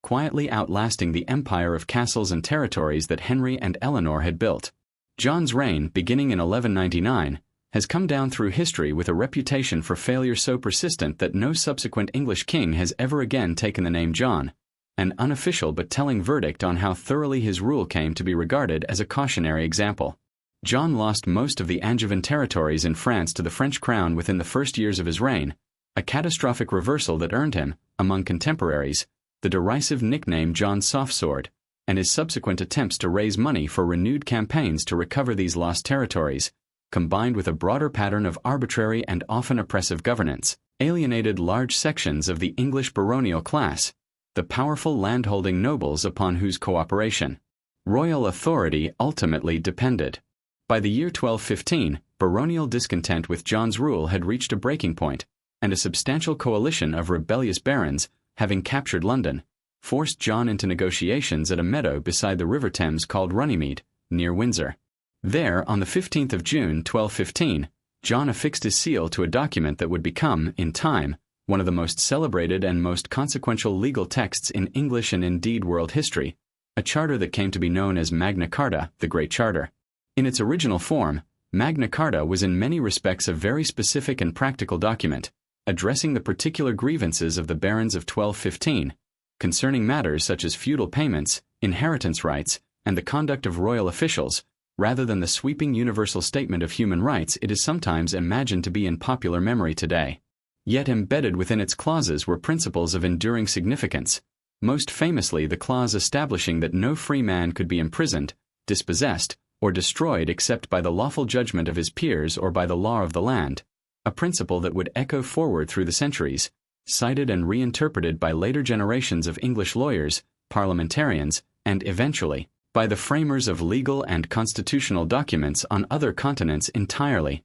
quietly outlasting the empire of castles and territories that Henry and Eleanor had built. John's reign, beginning in 1199, has come down through history with a reputation for failure so persistent that no subsequent English king has ever again taken the name John, an unofficial but telling verdict on how thoroughly his rule came to be regarded as a cautionary example. John lost most of the Angevin territories in France to the French crown within the first years of his reign, a catastrophic reversal that earned him, among contemporaries, the derisive nickname John Softsword, and his subsequent attempts to raise money for renewed campaigns to recover these lost territories, combined with a broader pattern of arbitrary and often oppressive governance, alienated large sections of the English baronial class, the powerful landholding nobles upon whose cooperation royal authority ultimately depended. By the year 1215, baronial discontent with John's rule had reached a breaking point, and a substantial coalition of rebellious barons, having captured London, forced John into negotiations at a meadow beside the River Thames called Runnymede, near Windsor. There, on the 15th of June, 1215, John affixed his seal to a document that would become, in time, one of the most celebrated and most consequential legal texts in English and indeed world history, a charter that came to be known as Magna Carta, the Great Charter. In its original form, Magna Carta was in many respects a very specific and practical document, addressing the particular grievances of the barons of 1215, concerning matters such as feudal payments, inheritance rights, and the conduct of royal officials, rather than the sweeping universal statement of human rights it is sometimes imagined to be in popular memory today. Yet embedded within its clauses were principles of enduring significance, most famously the clause establishing that no free man could be imprisoned, dispossessed, or destroyed except by the lawful judgment of his peers or by the law of the land, a principle that would echo forward through the centuries, cited and reinterpreted by later generations of English lawyers, parliamentarians, and eventually, by the framers of legal and constitutional documents on other continents entirely,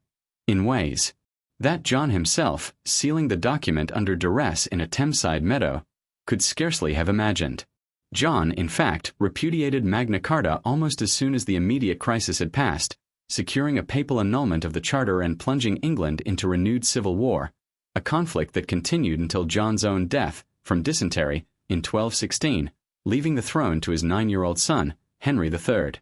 in ways that John himself, sealing the document under duress in a Thameside meadow, could scarcely have imagined. John, in fact, repudiated Magna Carta almost as soon as the immediate crisis had passed, securing a papal annulment of the charter and plunging England into renewed civil war, a conflict that continued until John's own death, from dysentery, in 1216, leaving the throne to his 9-year-old son, Henry III.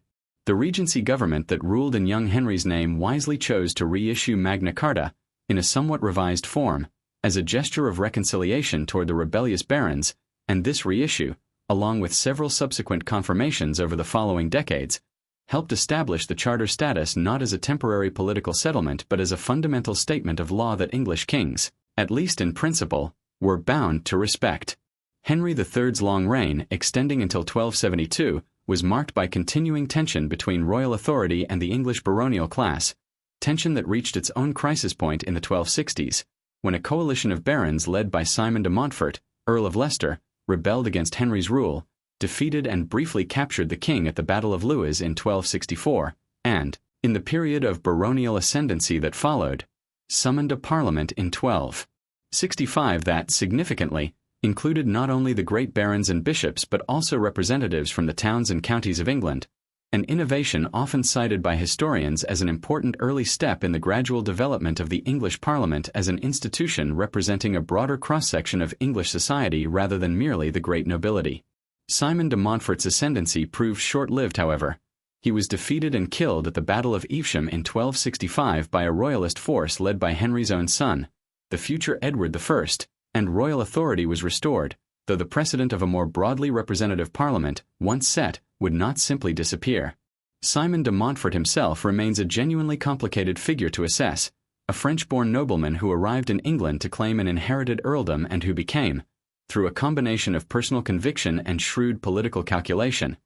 The Regency government that ruled in young Henry's name wisely chose to reissue Magna Carta, in a somewhat revised form, as a gesture of reconciliation toward the rebellious barons, and this reissue, along with several subsequent confirmations over the following decades, helped establish the charter status not as a temporary political settlement but as a fundamental statement of law that English kings, at least in principle, were bound to respect. Henry III's long reign, extending until 1272, was marked by continuing tension between royal authority and the English baronial class, tension that reached its own crisis point in the 1260s, when a coalition of barons led by Simon de Montfort, Earl of Leicester, rebelled against Henry's rule, defeated and briefly captured the king at the Battle of Lewes in 1264, and, in the period of baronial ascendancy that followed, summoned a parliament in 1265 that, significantly, included not only the great barons and bishops but also representatives from the towns and counties of England, an innovation often cited by historians as an important early step in the gradual development of the English Parliament as an institution representing a broader cross-section of English society rather than merely the great nobility. Simon de Montfort's ascendancy proved short-lived, however. He was defeated and killed at the Battle of Evesham in 1265 by a royalist force led by Henry's own son, the future Edward I, and royal authority was restored, though the precedent of a more broadly representative parliament, once set, would not simply disappear. Simon de Montfort himself remains a genuinely complicated figure to assess, a French-born nobleman who arrived in England to claim an inherited earldom and who became, through a combination of personal conviction and shrewd political calculation,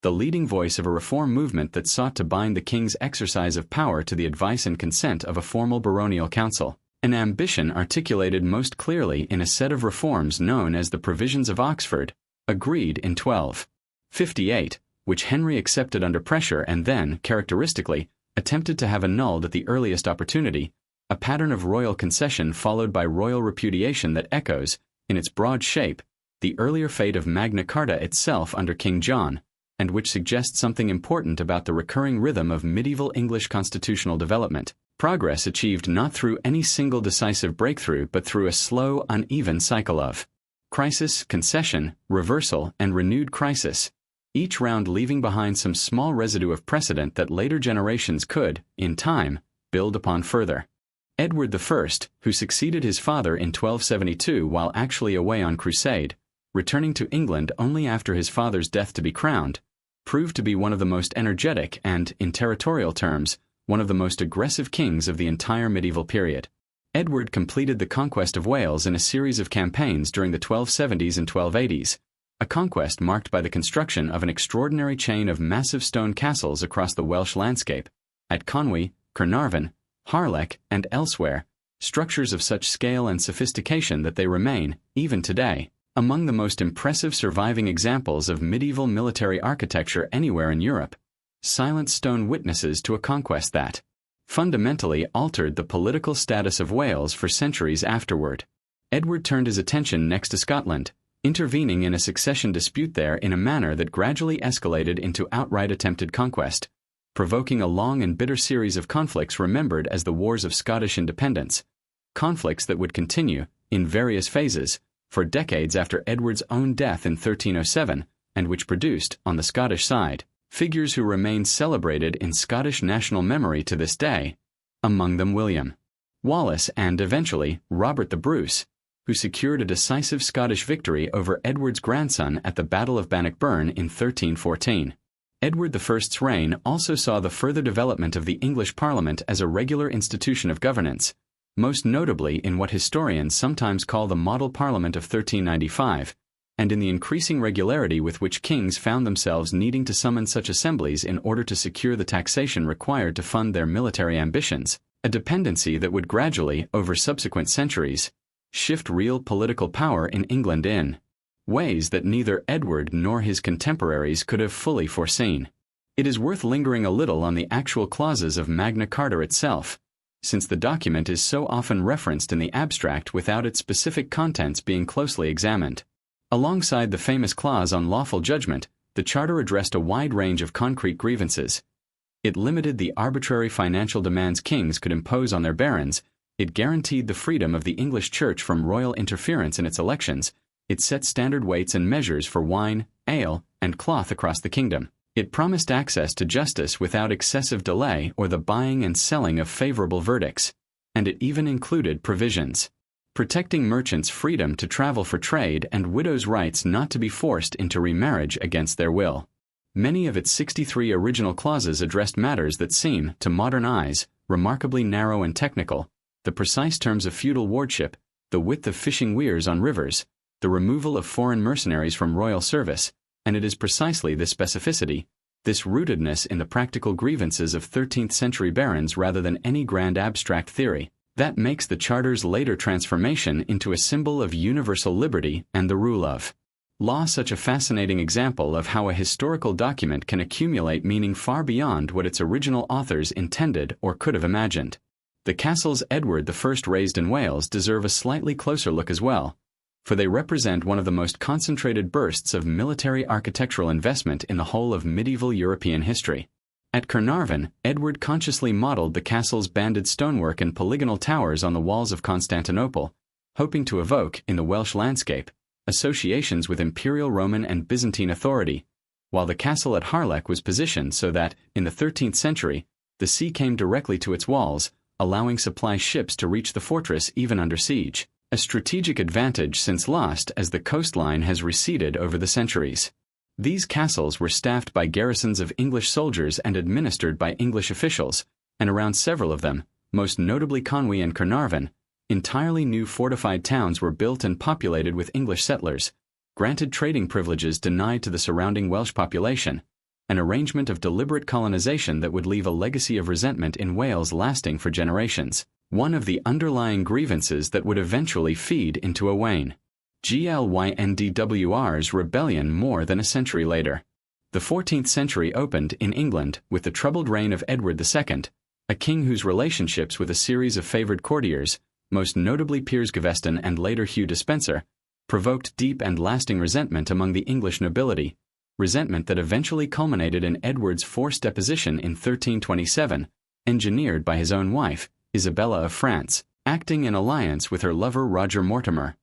the leading voice of a reform movement that sought to bind the king's exercise of power to the advice and consent of a formal baronial council, an ambition articulated most clearly in a set of reforms known as the Provisions of Oxford, agreed in 1258, which Henry accepted under pressure and then, characteristically, attempted to have annulled at the earliest opportunity, a pattern of royal concession followed by royal repudiation that echoes, in its broad shape, the earlier fate of Magna Carta itself under King John, and which suggests something important about the recurring rhythm of medieval English constitutional development. Progress achieved not through any single decisive breakthrough but through a slow, uneven cycle of crisis, concession, reversal, and renewed crisis, each round leaving behind some small residue of precedent that later generations could, in time, build upon further. Edward I, who succeeded his father in 1272 while actually away on crusade, returning to England only after his father's death to be crowned, proved to be one of the most energetic and, in territorial terms, one of the most aggressive kings of the entire medieval period. Edward completed the conquest of Wales in a series of campaigns during the 1270s and 1280s, a conquest marked by the construction of an extraordinary chain of massive stone castles across the Welsh landscape, at Conwy, Carnarvon, Harlech, and elsewhere, structures of such scale and sophistication that they remain, even today, among the most impressive surviving examples of medieval military architecture anywhere in Europe, silent stone witnesses to a conquest that fundamentally altered the political status of Wales for centuries afterward. Edward turned his attention next to Scotland, intervening in a succession dispute there in a manner that gradually escalated into outright attempted conquest, provoking a long and bitter series of conflicts remembered as the Wars of Scottish Independence, conflicts that would continue, in various phases, for decades after Edward's own death in 1307, and which produced, on the Scottish side, figures who remain celebrated in Scottish national memory to this day, among them William Wallace and, eventually, Robert the Bruce, who secured a decisive Scottish victory over Edward's grandson at the Battle of Bannockburn in 1314. Edward I's reign also saw the further development of the English Parliament as a regular institution of governance, most notably in what historians sometimes call the Model Parliament of 1395, and in the increasing regularity with which kings found themselves needing to summon such assemblies in order to secure the taxation required to fund their military ambitions, a dependency that would gradually, over subsequent centuries, shift real political power in England in ways that neither Edward nor his contemporaries could have fully foreseen. It is worth lingering a little on the actual clauses of Magna Carta itself, since the document is so often referenced in the abstract without its specific contents being closely examined. Alongside the famous clause on lawful judgment, the Charter addressed a wide range of concrete grievances. It limited the arbitrary financial demands kings could impose on their barons, it guaranteed the freedom of the English Church from royal interference in its elections, it set standard weights and measures for wine, ale, and cloth across the kingdom. It promised access to justice without excessive delay or the buying and selling of favorable verdicts, and it even included provisions protecting merchants' freedom to travel for trade and widows' rights not to be forced into remarriage against their will. Many of its 63 original clauses addressed matters that seem, to modern eyes, remarkably narrow and technical: the precise terms of feudal wardship, the width of fishing weirs on rivers, the removal of foreign mercenaries from royal service, and it is precisely this specificity, this rootedness in the practical grievances of 13th-century barons rather than any grand abstract theory, that makes the Charter's later transformation into a symbol of universal liberty and the rule of law such a fascinating example of how a historical document can accumulate meaning far beyond what its original authors intended or could have imagined. The castles Edward I raised in Wales deserve a slightly closer look as well, for they represent one of the most concentrated bursts of military architectural investment in the whole of medieval European history. At Carnarvon, Edward consciously modeled the castle's banded stonework and polygonal towers on the walls of Constantinople, hoping to evoke, in the Welsh landscape, associations with imperial Roman and Byzantine authority, while the castle at Harlech was positioned so that, in the 13th century, the sea came directly to its walls, allowing supply ships to reach the fortress even under siege, a strategic advantage since lost as the coastline has receded over the centuries. These castles were staffed by garrisons of English soldiers and administered by English officials, and around several of them, most notably Conwy and Carnarvon, entirely new fortified towns were built and populated with English settlers, granted trading privileges denied to the surrounding Welsh population, an arrangement of deliberate colonization that would leave a legacy of resentment in Wales lasting for generations, one of the underlying grievances that would eventually feed into Owain Glyndwr's rebellion more than a century later. The 14th century opened in England with the troubled reign of Edward II, a king whose relationships with a series of favoured courtiers, most notably Piers Gaveston and later Hugh Despenser, provoked deep and lasting resentment among the English nobility, resentment that eventually culminated in Edward's forced deposition in 1327, engineered by his own wife, Isabella of France, acting in alliance with her lover Roger Mortimer,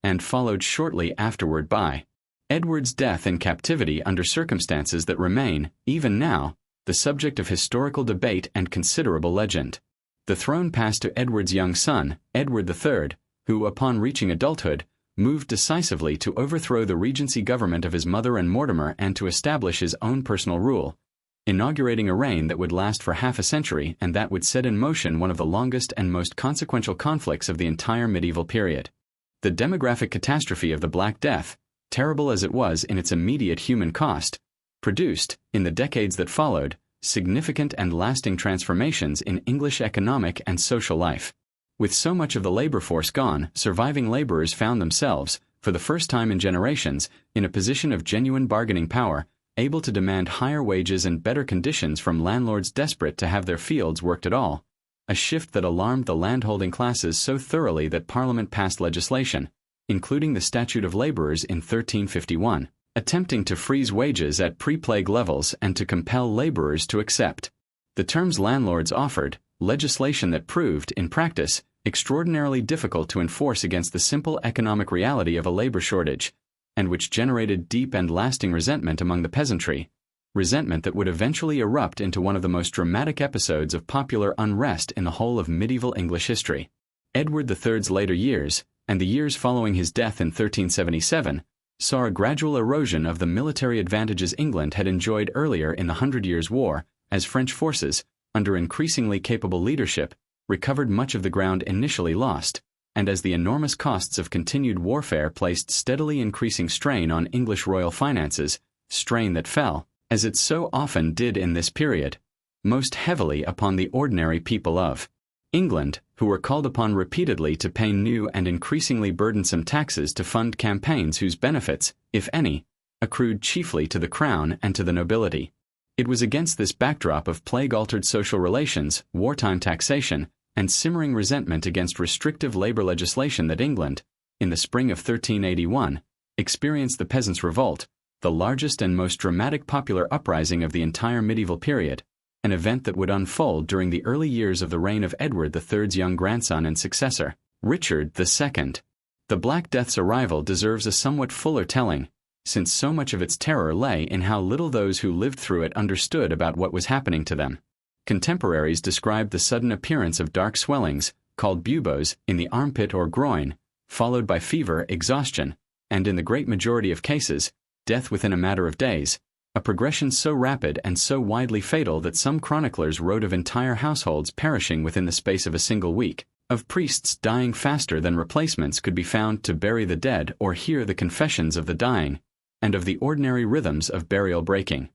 and followed shortly afterward by Edward's death in captivity under circumstances that remain, even now, the subject of historical debate and considerable legend. The throne passed to Edward's young son, Edward III, who, upon reaching adulthood, moved decisively to overthrow the regency government of his mother and Mortimer and to establish his own personal rule, inaugurating a reign that would last for half a century and that would set in motion one of the longest and most consequential conflicts of the entire medieval period. The demographic catastrophe of the Black Death, terrible as it was in its immediate human cost, produced, in the decades that followed, significant and lasting transformations in English economic and social life. With so much of the labor force gone, surviving laborers found themselves, for the first time in generations, in a position of genuine bargaining power, able to demand higher wages and better conditions from landlords desperate to have their fields worked at all, a shift that alarmed the landholding classes so thoroughly that Parliament passed legislation, including the Statute of Labourers in 1351, attempting to freeze wages at pre-plague levels and to compel labourers to accept the terms landlords offered, legislation that proved, in practice, extraordinarily difficult to enforce against the simple economic reality of a labour shortage, and which generated deep and lasting resentment among the peasantry, resentment that would eventually erupt into one of the most dramatic episodes of popular unrest in the whole of medieval English history. Edward III's later years, and the years following his death in 1377 saw a gradual erosion of the military advantages England had enjoyed earlier in the Hundred Years' War, as French forces, under increasingly capable leadership, recovered much of the ground initially lost, and as the enormous costs of continued warfare placed steadily increasing strain on English royal finances, strain that fell, as it so often did in this period, most heavily upon the ordinary people of England, who were called upon repeatedly to pay new and increasingly burdensome taxes to fund campaigns whose benefits, if any, accrued chiefly to the crown and to the nobility. It was against this backdrop of plague-altered social relations, wartime taxation, and simmering resentment against restrictive labor legislation that England, in the spring of 1381, experienced the Peasants' Revolt, the largest and most dramatic popular uprising of the entire medieval period, an event that would unfold during the early years of the reign of Edward III's young grandson and successor, Richard II. The Black Death's arrival deserves a somewhat fuller telling, since so much of its terror lay in how little those who lived through it understood about what was happening to them. Contemporaries described the sudden appearance of dark swellings, called buboes, in the armpit or groin, followed by fever, exhaustion, and in the great majority of cases, death within a matter of days, a progression so rapid and so widely fatal that some chroniclers wrote of entire households perishing within the space of a single week, of priests dying faster than replacements could be found to bury the dead or hear the confessions of the dying, and of the ordinary rhythms of burial breaking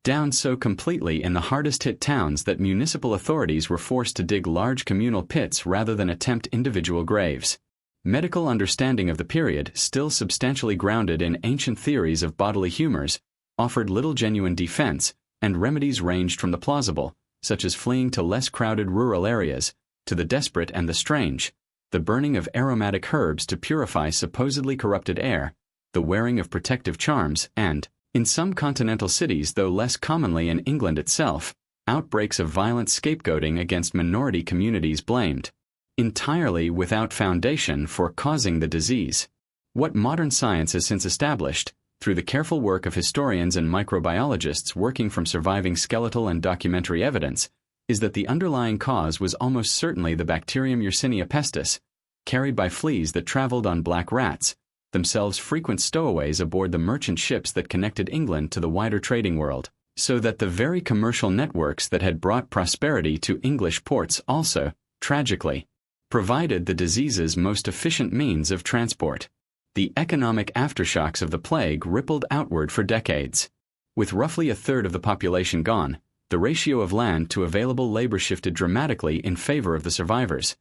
down so completely in the hardest-hit towns that municipal authorities were forced to dig large communal pits rather than attempt individual graves. Medical understanding of the period, still substantially grounded in ancient theories of bodily humors, offered little genuine defense, and remedies ranged from the plausible, such as fleeing to less crowded rural areas, to the desperate and the strange, the burning of aromatic herbs to purify supposedly corrupted air, the wearing of protective charms, and, in some continental cities though less commonly in England itself, outbreaks of violent scapegoating against minority communities blamed, entirely without foundation, for causing the disease. What modern science has since established, through the careful work of historians and microbiologists working from surviving skeletal and documentary evidence, is that the underlying cause was almost certainly the bacterium Yersinia pestis, carried by fleas that traveled on black rats, themselves frequent stowaways aboard the merchant ships that connected England to the wider trading world, so that the very commercial networks that had brought prosperity to English ports also, tragically, provided the disease's most efficient means of transport. The economic aftershocks of the plague rippled outward for decades. With roughly a third of the population gone, the ratio of land to available labor shifted dramatically in favor of the survivors.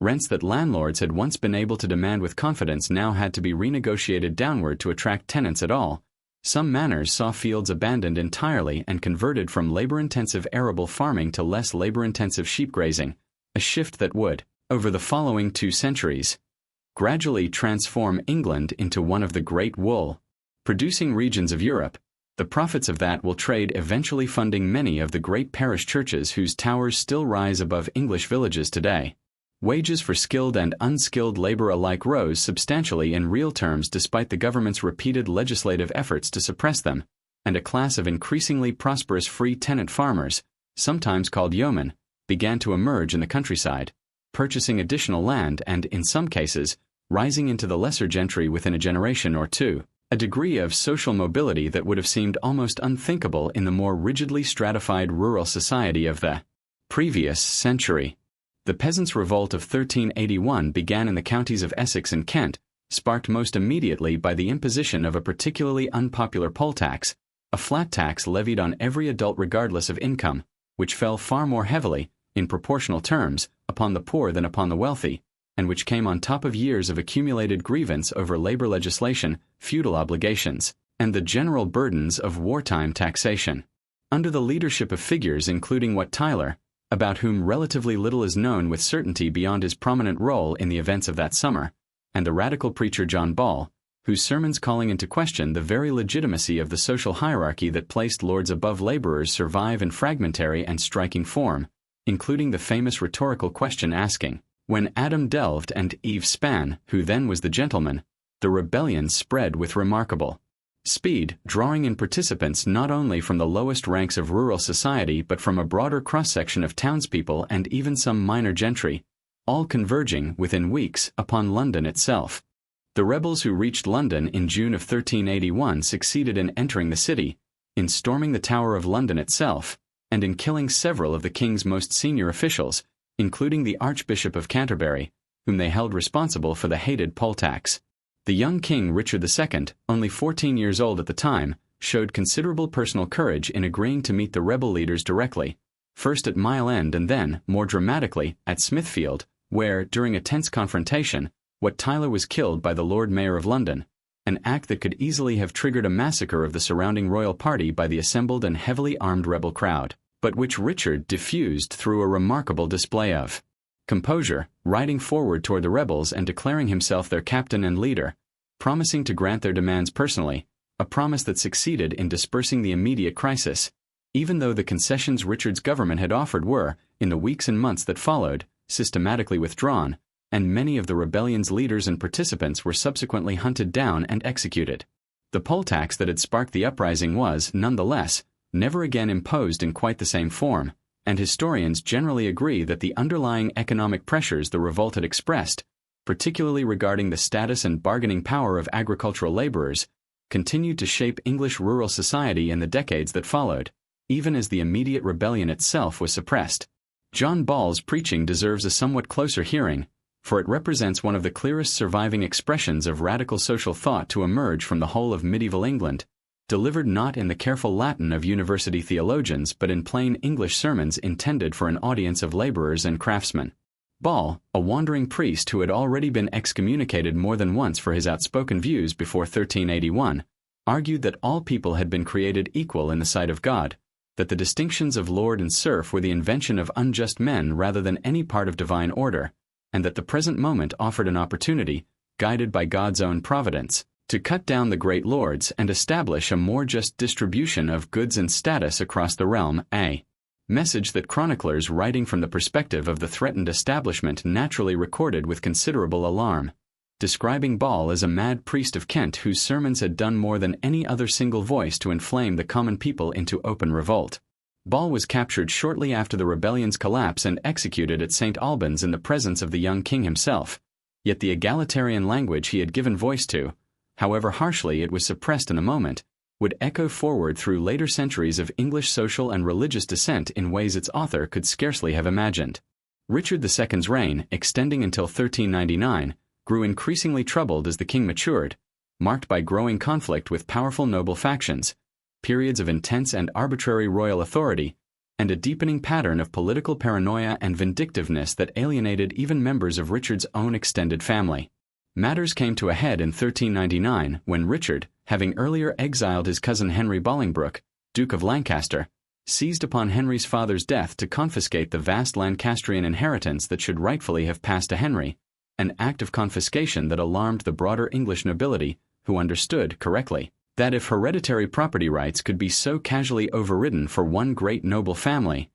Rents that landlords had once been able to demand with confidence now had to be renegotiated downward to attract tenants at all. Some manors saw fields abandoned entirely and converted from labor-intensive arable farming to less labor-intensive sheep grazing, a shift that would, over the following 2 centuries, gradually transform England into one of the great wool-producing regions of Europe. The profits of that will trade eventually funding many of the great parish churches whose towers still rise above English villages today. Wages for skilled and unskilled labor alike rose substantially in real terms despite the government's repeated legislative efforts to suppress them, and a class of increasingly prosperous free tenant farmers, sometimes called yeomen, began to emerge in the countryside, purchasing additional land and, in some cases, rising into the lesser gentry within a generation or two, a degree of social mobility that would have seemed almost unthinkable in the more rigidly stratified rural society of the previous century. The Peasants' Revolt of 1381 began in the counties of Essex and Kent, sparked most immediately by the imposition of a particularly unpopular poll tax, a flat tax levied on every adult regardless of income, which fell far more heavily, in proportional terms, upon the poor than upon the wealthy, and which came on top of years of accumulated grievance over labor legislation, feudal obligations, and the general burdens of wartime taxation. Under the leadership of figures including Wat Tyler, about whom relatively little is known with certainty beyond his prominent role in the events of that summer, and the radical preacher John Ball, whose sermons calling into question the very legitimacy of the social hierarchy that placed lords above laborers survive in fragmentary and striking form, including the famous rhetorical question asking, "When Adam delved and Eve span, who then was the gentleman?" The rebellion spread with remarkable speed, drawing in participants not only from the lowest ranks of rural society but from a broader cross-section of townspeople and even some minor gentry, all converging, within weeks, upon London itself. The rebels who reached London in June of 1381 succeeded in entering the city, in storming the Tower of London itself, and in killing several of the king's most senior officials, including the Archbishop of Canterbury, whom they held responsible for the hated poll tax. The young King Richard II, only 14 years old at the time, showed considerable personal courage in agreeing to meet the rebel leaders directly, first at Mile End and then, more dramatically, at Smithfield, where, during a tense confrontation, Wat Tyler was killed by the Lord Mayor of London, an act that could easily have triggered a massacre of the surrounding royal party by the assembled and heavily armed rebel crowd, but which Richard diffused through a remarkable display of composure, riding forward toward the rebels and declaring himself their captain and leader, promising to grant their demands personally, a promise that succeeded in dispersing the immediate crisis, even though the concessions Richard's government had offered were, in the weeks and months that followed, systematically withdrawn, and many of the rebellion's leaders and participants were subsequently hunted down and executed. The poll tax that had sparked the uprising was, nonetheless, never again imposed in quite the same form, and historians generally agree that the underlying economic pressures the revolt had expressed, particularly regarding the status and bargaining power of agricultural laborers, continued to shape English rural society in the decades that followed, even as the immediate rebellion itself was suppressed. John Ball's preaching deserves a somewhat closer hearing, for it represents one of the clearest surviving expressions of radical social thought to emerge from the whole of medieval England, delivered not in the careful Latin of university theologians but in plain English sermons intended for an audience of laborers and craftsmen. Ball, a wandering priest who had already been excommunicated more than once for his outspoken views before 1381, argued that all people had been created equal in the sight of God, that the distinctions of lord and serf were the invention of unjust men rather than any part of divine order, and that the present moment offered an opportunity, guided by God's own providence, to cut down the great lords and establish a more just distribution of goods and status across the realm, a message that chroniclers writing from the perspective of the threatened establishment naturally recorded with considerable alarm, describing Ball as a mad priest of Kent whose sermons had done more than any other single voice to inflame the common people into open revolt. Ball was captured shortly after the rebellion's collapse and executed at St. Albans in the presence of the young king himself, yet the egalitarian language he had given voice to, however harshly it was suppressed in the moment, would echo forward through later centuries of English social and religious dissent in ways its author could scarcely have imagined. Richard II's reign, extending until 1399, grew increasingly troubled as the king matured, marked by growing conflict with powerful noble factions, periods of intense and arbitrary royal authority, and a deepening pattern of political paranoia and vindictiveness that alienated even members of Richard's own extended family. Matters came to a head in 1399 when Richard, having earlier exiled his cousin Henry Bolingbroke, Duke of Lancaster, seized upon Henry's father's death to confiscate the vast Lancastrian inheritance that should rightfully have passed to Henry, an act of confiscation that alarmed the broader English nobility, who understood, correctly, that if hereditary property rights could be so casually overridden for one great noble family,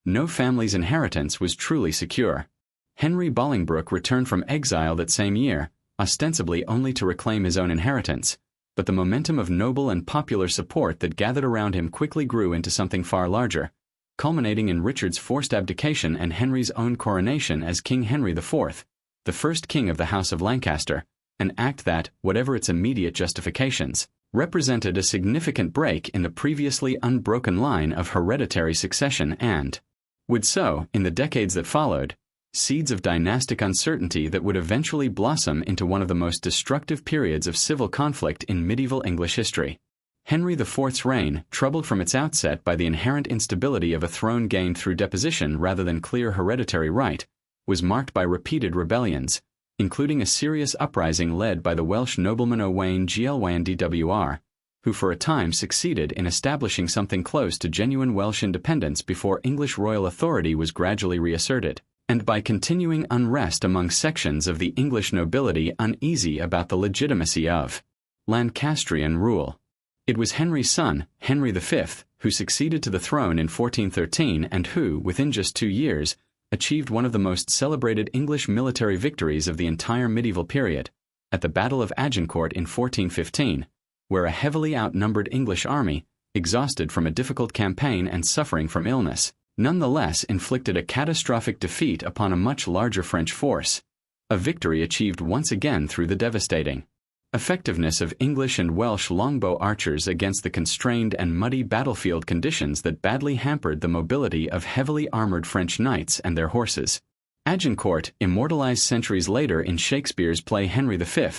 no family's inheritance was truly secure. Henry Bolingbroke returned from exile that same year, ostensibly only to reclaim his own inheritance, but the momentum of noble and popular support that gathered around him quickly grew into something far larger, culminating in Richard's forced abdication and Henry's own coronation as King Henry IV, the first king of the House of Lancaster, an act that, whatever its immediate justifications, represented a significant break in the previously unbroken line of hereditary succession and would sow, in the decades that followed, seeds of dynastic uncertainty that would eventually blossom into one of the most destructive periods of civil conflict in medieval English history. Henry IV's reign, troubled from its outset by the inherent instability of a throne gained through deposition rather than clear hereditary right, was marked by repeated rebellions, including a serious uprising led by the Welsh nobleman Owain Glyn Dwr, who for a time succeeded in establishing something close to genuine Welsh independence before English royal authority was gradually reasserted, and by continuing unrest among sections of the English nobility uneasy about the legitimacy of Lancastrian rule. It was Henry's son, Henry V, who succeeded to the throne in 1413 and who, within just 2 years, achieved one of the most celebrated English military victories of the entire medieval period, at the Battle of Agincourt in 1415, where a heavily outnumbered English army, exhausted from a difficult campaign and suffering from illness, nonetheless inflicted a catastrophic defeat upon a much larger French force, a victory achieved once again through the devastating effectiveness of English and Welsh longbow archers against the constrained and muddy battlefield conditions that badly hampered the mobility of heavily armored French knights and their horses. Agincourt, immortalized centuries later in Shakespeare's play Henry V,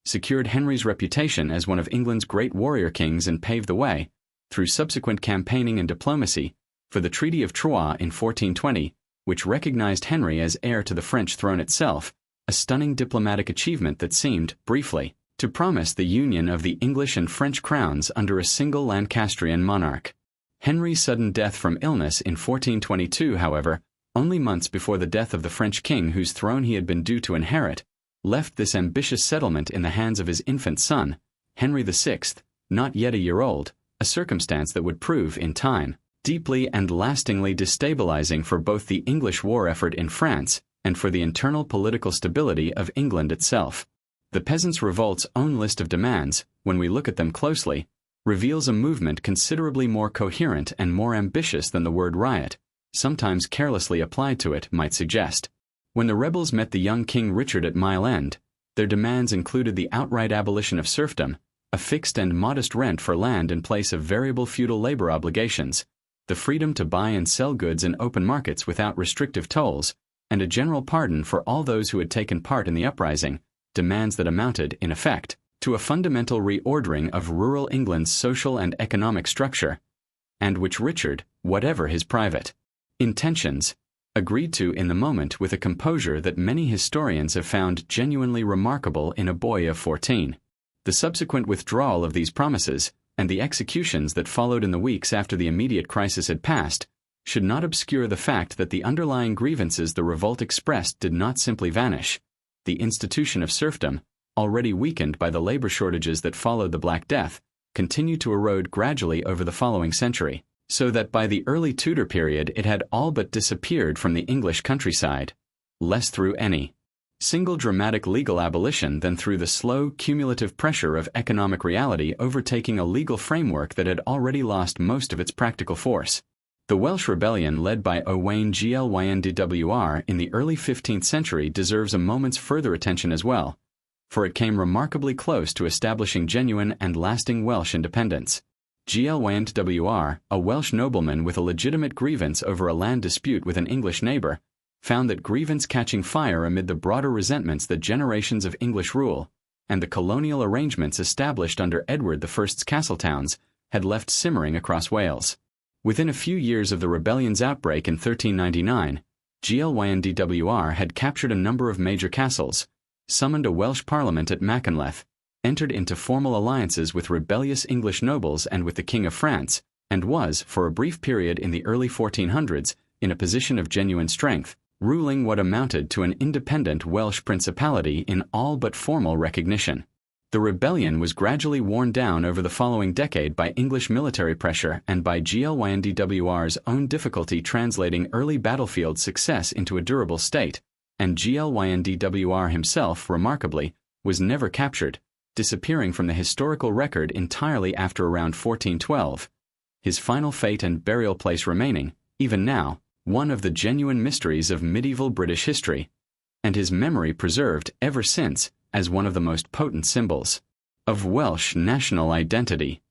secured Henry's reputation as one of England's great warrior kings and paved the way, through subsequent campaigning and diplomacy, for the Treaty of Troyes in 1420, which recognized Henry as heir to the French throne itself, a stunning diplomatic achievement that seemed, briefly, to promise the union of the English and French crowns under a single Lancastrian monarch. Henry's sudden death from illness in 1422, however, only months before the death of the French king whose throne he had been due to inherit, left this ambitious settlement in the hands of his infant son, Henry VI, not yet a year old, a circumstance that would prove, in time, deeply and lastingly destabilizing for both the English war effort in France and for the internal political stability of England itself. The Peasants' Revolt's own list of demands, when we look at them closely, reveals a movement considerably more coherent and more ambitious than the word riot, sometimes carelessly applied to it, might suggest. When the rebels met the young King Richard at Mile End, their demands included the outright abolition of serfdom, a fixed and modest rent for land in place of variable feudal labor obligations, the freedom to buy and sell goods in open markets without restrictive tolls, and a general pardon for all those who had taken part in the uprising, demands that amounted, in effect, to a fundamental reordering of rural England's social and economic structure, and which Richard, whatever his private intentions, agreed to in the moment with a composure that many historians have found genuinely remarkable in a boy of 14. The subsequent withdrawal of these promises, and the executions that followed in the weeks after the immediate crisis had passed, should not obscure the fact that the underlying grievances the revolt expressed did not simply vanish. The institution of serfdom, already weakened by the labor shortages that followed the Black Death, continued to erode gradually over the following century, so that by the early Tudor period it had all but disappeared from the English countryside, less through any single dramatic legal abolition than through the slow, cumulative pressure of economic reality overtaking a legal framework that had already lost most of its practical force. The Welsh rebellion led by Owain Glyndwr in the early 15th century deserves a moment's further attention as well, for it came remarkably close to establishing genuine and lasting Welsh independence. Glyndwr, a Welsh nobleman with a legitimate grievance over a land dispute with an English neighbor, found that grievance catching fire amid the broader resentments that generations of English rule, and the colonial arrangements established under Edward I's castle-towns, had left simmering across Wales. Within a few years of the rebellion's outbreak in 1399, Glyndwr had captured a number of major castles, summoned a Welsh parliament at Machynlleth, entered into formal alliances with rebellious English nobles and with the King of France, and was, for a brief period in the early 1400s, in a position of genuine strength, ruling what amounted to an independent Welsh principality in all but formal recognition. The rebellion was gradually worn down over the following decade by English military pressure and by Glyndwr's own difficulty translating early battlefield success into a durable state, and Glyndwr himself, remarkably, was never captured, disappearing from the historical record entirely after around 1412, his final fate and burial place remaining, even now, one of the genuine mysteries of medieval British history, and his memory preserved, ever since, as one of the most potent symbols of Welsh national identity.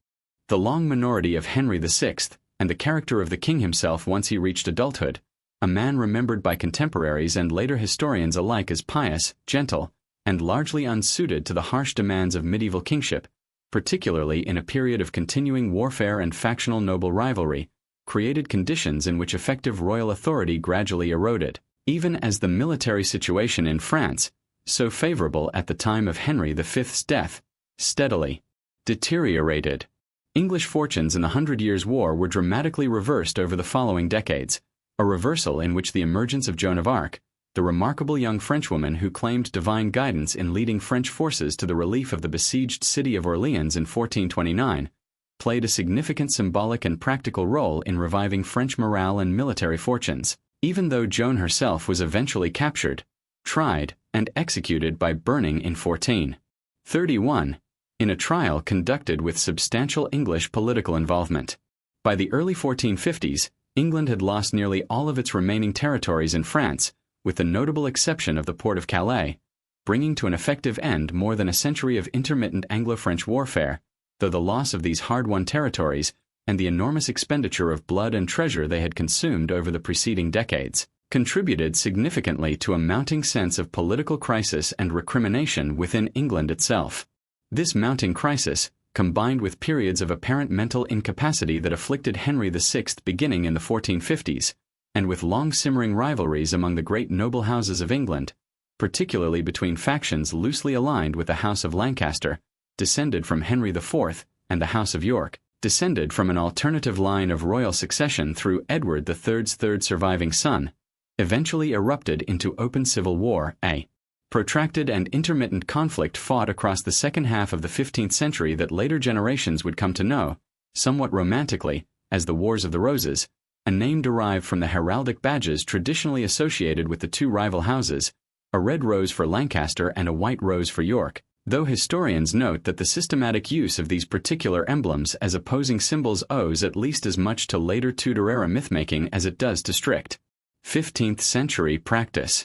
The long minority of Henry VI, and the character of the king himself once he reached adulthood, a man remembered by contemporaries and later historians alike as pious, gentle, and largely unsuited to the harsh demands of medieval kingship, particularly in a period of continuing warfare and factional noble rivalry, created conditions in which effective royal authority gradually eroded, even as the military situation in France, so favorable at the time of Henry V's death, steadily deteriorated. English fortunes in the 100 Years' War were dramatically reversed over the following decades, a reversal in which the emergence of Joan of Arc, the remarkable young Frenchwoman who claimed divine guidance in leading French forces to the relief of the besieged city of Orleans in 1429, played a significant symbolic and practical role in reviving French morale and military fortunes, even though Joan herself was eventually captured, tried, and executed by burning in 1431, in a trial conducted with substantial English political involvement. By the early 1450s, England had lost nearly all of its remaining territories in France, with the notable exception of the port of Calais, bringing to an effective end more than a century of intermittent Anglo-French warfare, though the loss of these hard-won territories and the enormous expenditure of blood and treasure they had consumed over the preceding decades contributed significantly to a mounting sense of political crisis and recrimination within England itself. This mounting crisis, combined with periods of apparent mental incapacity that afflicted Henry VI beginning in the 1450s, and with long-simmering rivalries among the great noble houses of England, particularly between factions loosely aligned with the House of Lancaster, descended from Henry IV, and the House of York, descended from an alternative line of royal succession through Edward III's third surviving son, eventually erupted into open civil war, a protracted and intermittent conflict fought across the second half of the 15th century that later generations would come to know, somewhat romantically, as the Wars of the Roses, a name derived from the heraldic badges traditionally associated with the two rival houses, a red rose for Lancaster and a white rose for York, though historians note that the systematic use of these particular emblems as opposing symbols owes at least as much to later Tudor-era mythmaking as it does to strict 15th century practice.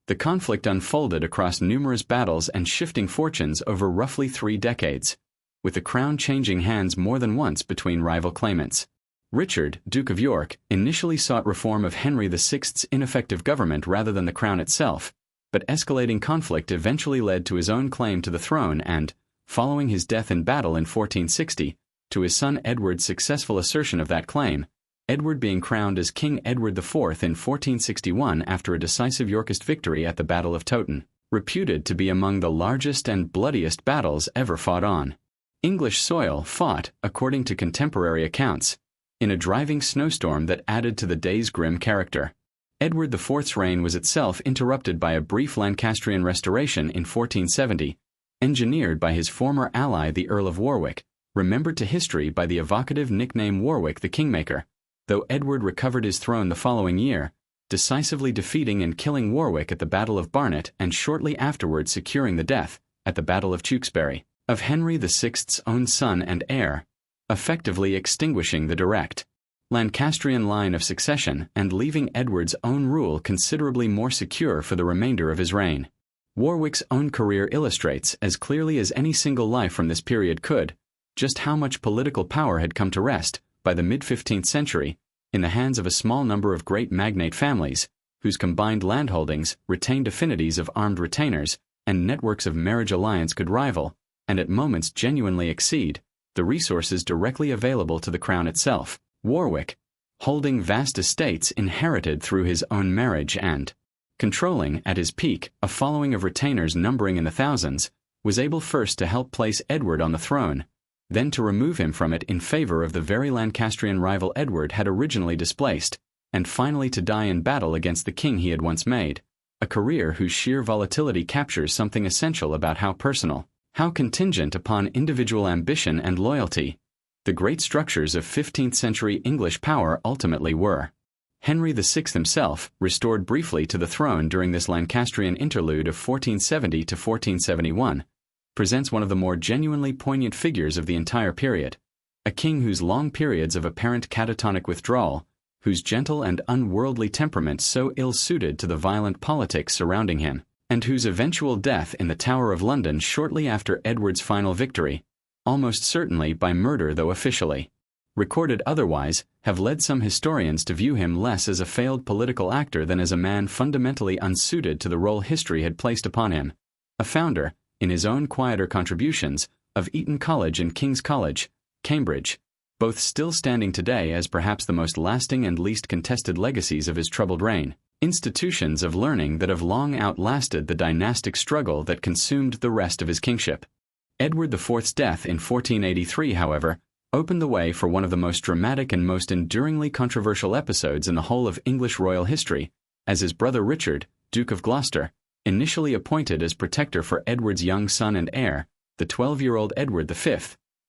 The conflict unfolded across numerous battles and shifting fortunes over roughly 3 decades, with the crown changing hands more than once between rival claimants. Richard, Duke of York, initially sought reform of Henry VI's ineffective government rather than the crown itself, but escalating conflict eventually led to his own claim to the throne and, following his death in battle in 1460, to his son Edward's successful assertion of that claim, Edward being crowned as King Edward IV in 1461 after a decisive Yorkist victory at the Battle of Towton, reputed to be among the largest and bloodiest battles ever fought on English soil, fought, according to contemporary accounts, in a driving snowstorm that added to the day's grim character. Edward IV's reign was itself interrupted by a brief Lancastrian restoration in 1470, engineered by his former ally the Earl of Warwick, remembered to history by the evocative nickname Warwick the Kingmaker, though Edward recovered his throne the following year, decisively defeating and killing Warwick at the Battle of Barnet and shortly afterward securing the death, at the Battle of Tewkesbury, of Henry VI's own son and heir, effectively extinguishing the direct Lancastrian line of succession and leaving Edward's own rule considerably more secure for the remainder of his reign. Warwick's own career illustrates, as clearly as any single life from this period could, just how much political power had come to rest, by the mid-15th century, in the hands of a small number of great magnate families, whose combined landholdings, retained affinities of armed retainers, and networks of marriage alliance could rival, and at moments genuinely exceed, the resources directly available to the crown itself. Warwick, holding vast estates inherited through his own marriage and controlling, at his peak, a following of retainers numbering in the thousands, was able first to help place Edward on the throne, then to remove him from it in favor of the very Lancastrian rival Edward had originally displaced, and finally to die in battle against the king he had once made, a career whose sheer volatility captures something essential about how personal, how contingent upon individual ambition and loyalty, the great structures of 15th century English power ultimately were. Henry VI himself, restored briefly to the throne during this Lancastrian interlude of 1470 to 1471, presents one of the more genuinely poignant figures of the entire period, a king whose long periods of apparent catatonic withdrawal, whose gentle and unworldly temperament so ill-suited to the violent politics surrounding him, and whose eventual death in the Tower of London shortly after Edward's final victory, almost certainly by murder though officially recorded otherwise, have led some historians to view him less as a failed political actor than as a man fundamentally unsuited to the role history had placed upon him, a founder, in his own quieter contributions, of Eton College and King's College, Cambridge, both still standing today as perhaps the most lasting and least contested legacies of his troubled reign, institutions of learning that have long outlasted the dynastic struggle that consumed the rest of his kingship. Edward IV's death in 1483, however, opened the way for one of the most dramatic and most enduringly controversial episodes in the whole of English royal history, as his brother Richard, Duke of Gloucester, initially appointed as protector for Edward's young son and heir, the 12-year-old Edward V,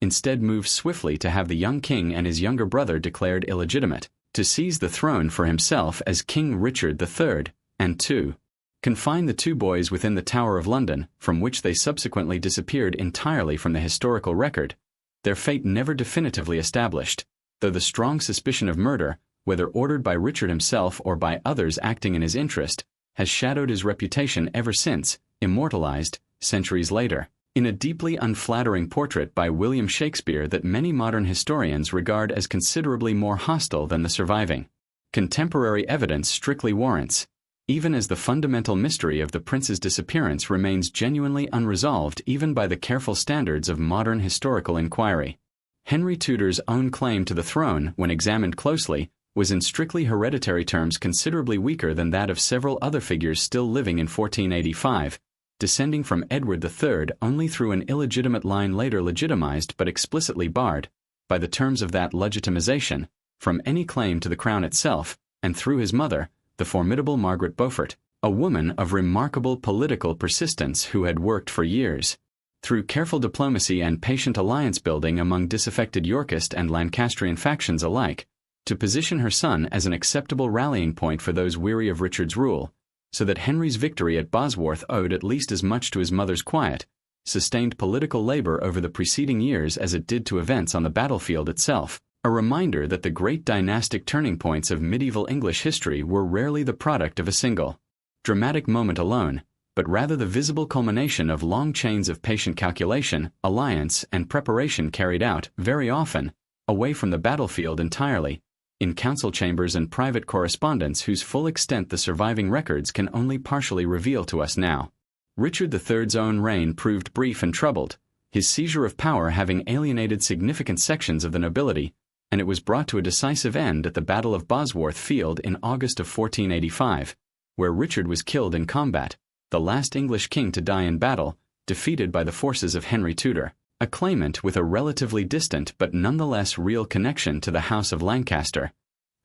instead moved swiftly to have the young king and his younger brother declared illegitimate, to seize the throne for himself as King Richard III, and to confine the two boys within the Tower of London, from which they subsequently disappeared entirely from the historical record, their fate never definitively established, though the strong suspicion of murder, whether ordered by Richard himself or by others acting in his interest, has shadowed his reputation ever since, immortalized, centuries later, in a deeply unflattering portrait by William Shakespeare that many modern historians regard as considerably more hostile than the surviving. Contemporary evidence strictly warrants, even as the fundamental mystery of the prince's disappearance remains genuinely unresolved even by the careful standards of modern historical inquiry. Henry Tudor's own claim to the throne, when examined closely, was in strictly hereditary terms considerably weaker than that of several other figures still living in 1485, descending from Edward III only through an illegitimate line later legitimized but explicitly barred, by the terms of that legitimization, from any claim to the crown itself, and through his mother, the formidable Margaret Beaufort, a woman of remarkable political persistence who had worked for years, through careful diplomacy and patient alliance-building among disaffected Yorkist and Lancastrian factions alike, to position her son as an acceptable rallying point for those weary of Richard's rule, so that Henry's victory at Bosworth owed at least as much to his mother's quiet, sustained political labor over the preceding years as it did to events on the battlefield itself. A reminder that the great dynastic turning points of medieval English history were rarely the product of a single dramatic moment alone, but rather the visible culmination of long chains of patient calculation, alliance, and preparation carried out, very often, away from the battlefield entirely, in council chambers and private correspondence whose full extent the surviving records can only partially reveal to us now. Richard III's own reign proved brief and troubled, his seizure of power having alienated significant sections of the nobility, and it was brought to a decisive end at the Battle of Bosworth Field in August of 1485, where Richard was killed in combat, the last English king to die in battle, defeated by the forces of Henry Tudor, a claimant with a relatively distant but nonetheless real connection to the House of Lancaster,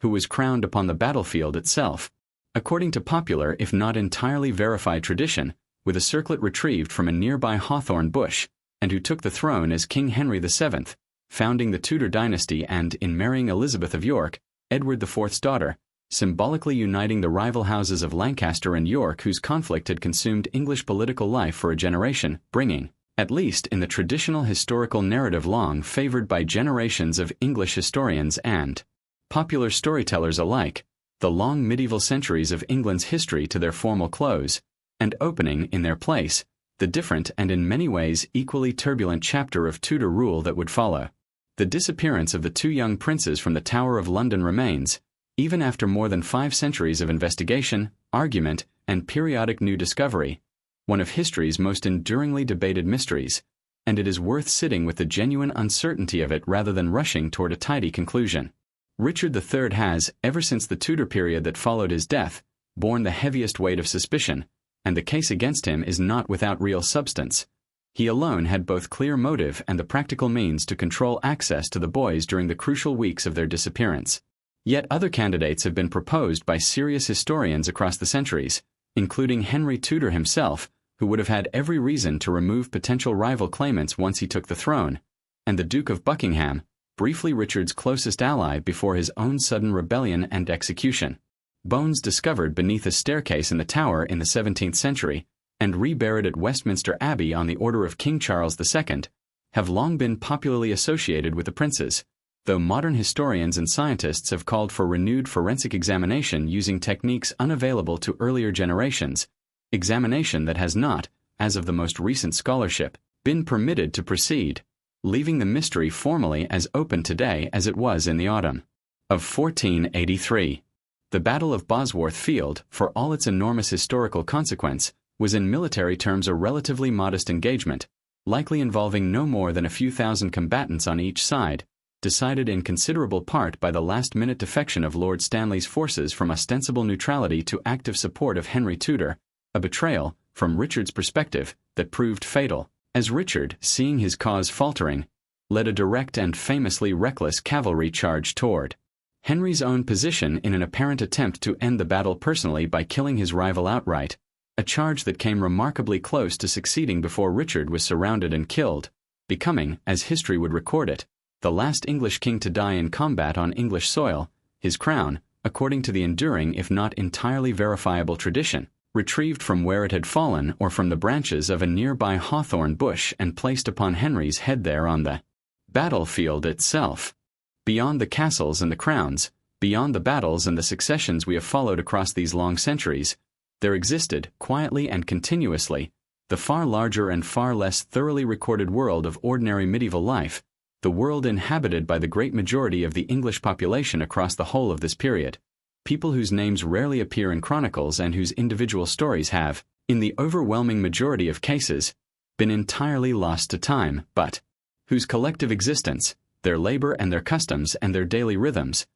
who was crowned upon the battlefield itself, according to popular if not entirely verified tradition, with a circlet retrieved from a nearby hawthorn bush, and who took the throne as King Henry VII, founding the Tudor dynasty and, in marrying Elizabeth of York, Edward IV's daughter, symbolically uniting the rival houses of Lancaster and York whose conflict had consumed English political life for a generation, bringing, at least in the traditional historical narrative long favored by generations of English historians and popular storytellers alike, the long medieval centuries of England's history to their formal close, and opening, in their place, the different and in many ways equally turbulent chapter of Tudor rule that would follow. The disappearance of the two young princes from the Tower of London remains, even after more than 5 centuries of investigation, argument, and periodic new discovery, one of history's most enduringly debated mysteries, and it is worth sitting with the genuine uncertainty of it rather than rushing toward a tidy conclusion. Richard III has, ever since the Tudor period that followed his death, borne the heaviest weight of suspicion, and the case against him is not without real substance. He alone had both clear motive and the practical means to control access to the boys during the crucial weeks of their disappearance. Yet other candidates have been proposed by serious historians across the centuries, including Henry Tudor himself, who would have had every reason to remove potential rival claimants once he took the throne, and the Duke of Buckingham, briefly Richard's closest ally before his own sudden rebellion and execution. Bones discovered beneath a staircase in the Tower in the 17th century, and reburied at Westminster Abbey on the order of King Charles II, have long been popularly associated with the princes, though modern historians and scientists have called for renewed forensic examination using techniques unavailable to earlier generations, examination that has not, as of the most recent scholarship, been permitted to proceed, leaving the mystery formally as open today as it was in the autumn of 1483. The Battle of Bosworth Field, for all its enormous historical consequence, was in military terms a relatively modest engagement, likely involving no more than a few thousand combatants on each side, decided in considerable part by the last-minute defection of Lord Stanley's forces from ostensible neutrality to active support of Henry Tudor, a betrayal, from Richard's perspective, that proved fatal, as Richard, seeing his cause faltering, led a direct and famously reckless cavalry charge toward Henry's own position in an apparent attempt to end the battle personally by killing his rival outright, a charge that came remarkably close to succeeding before Richard was surrounded and killed, becoming, as history would record it, the last English king to die in combat on English soil, his crown, according to the enduring if not entirely verifiable tradition, retrieved from where it had fallen or from the branches of a nearby hawthorn bush and placed upon Henry's head there on the battlefield itself. Beyond the castles and the crowns, Beyond the battles and the successions we have followed across these long centuries, there existed, quietly and continuously, the far larger and far less thoroughly recorded world of ordinary medieval life, the world inhabited by the great majority of the English population across the whole of this period. People whose names rarely appear in chronicles and whose individual stories have, in the overwhelming majority of cases, been entirely lost to time, but whose collective existence, their labor and their customs and their daily rhythms,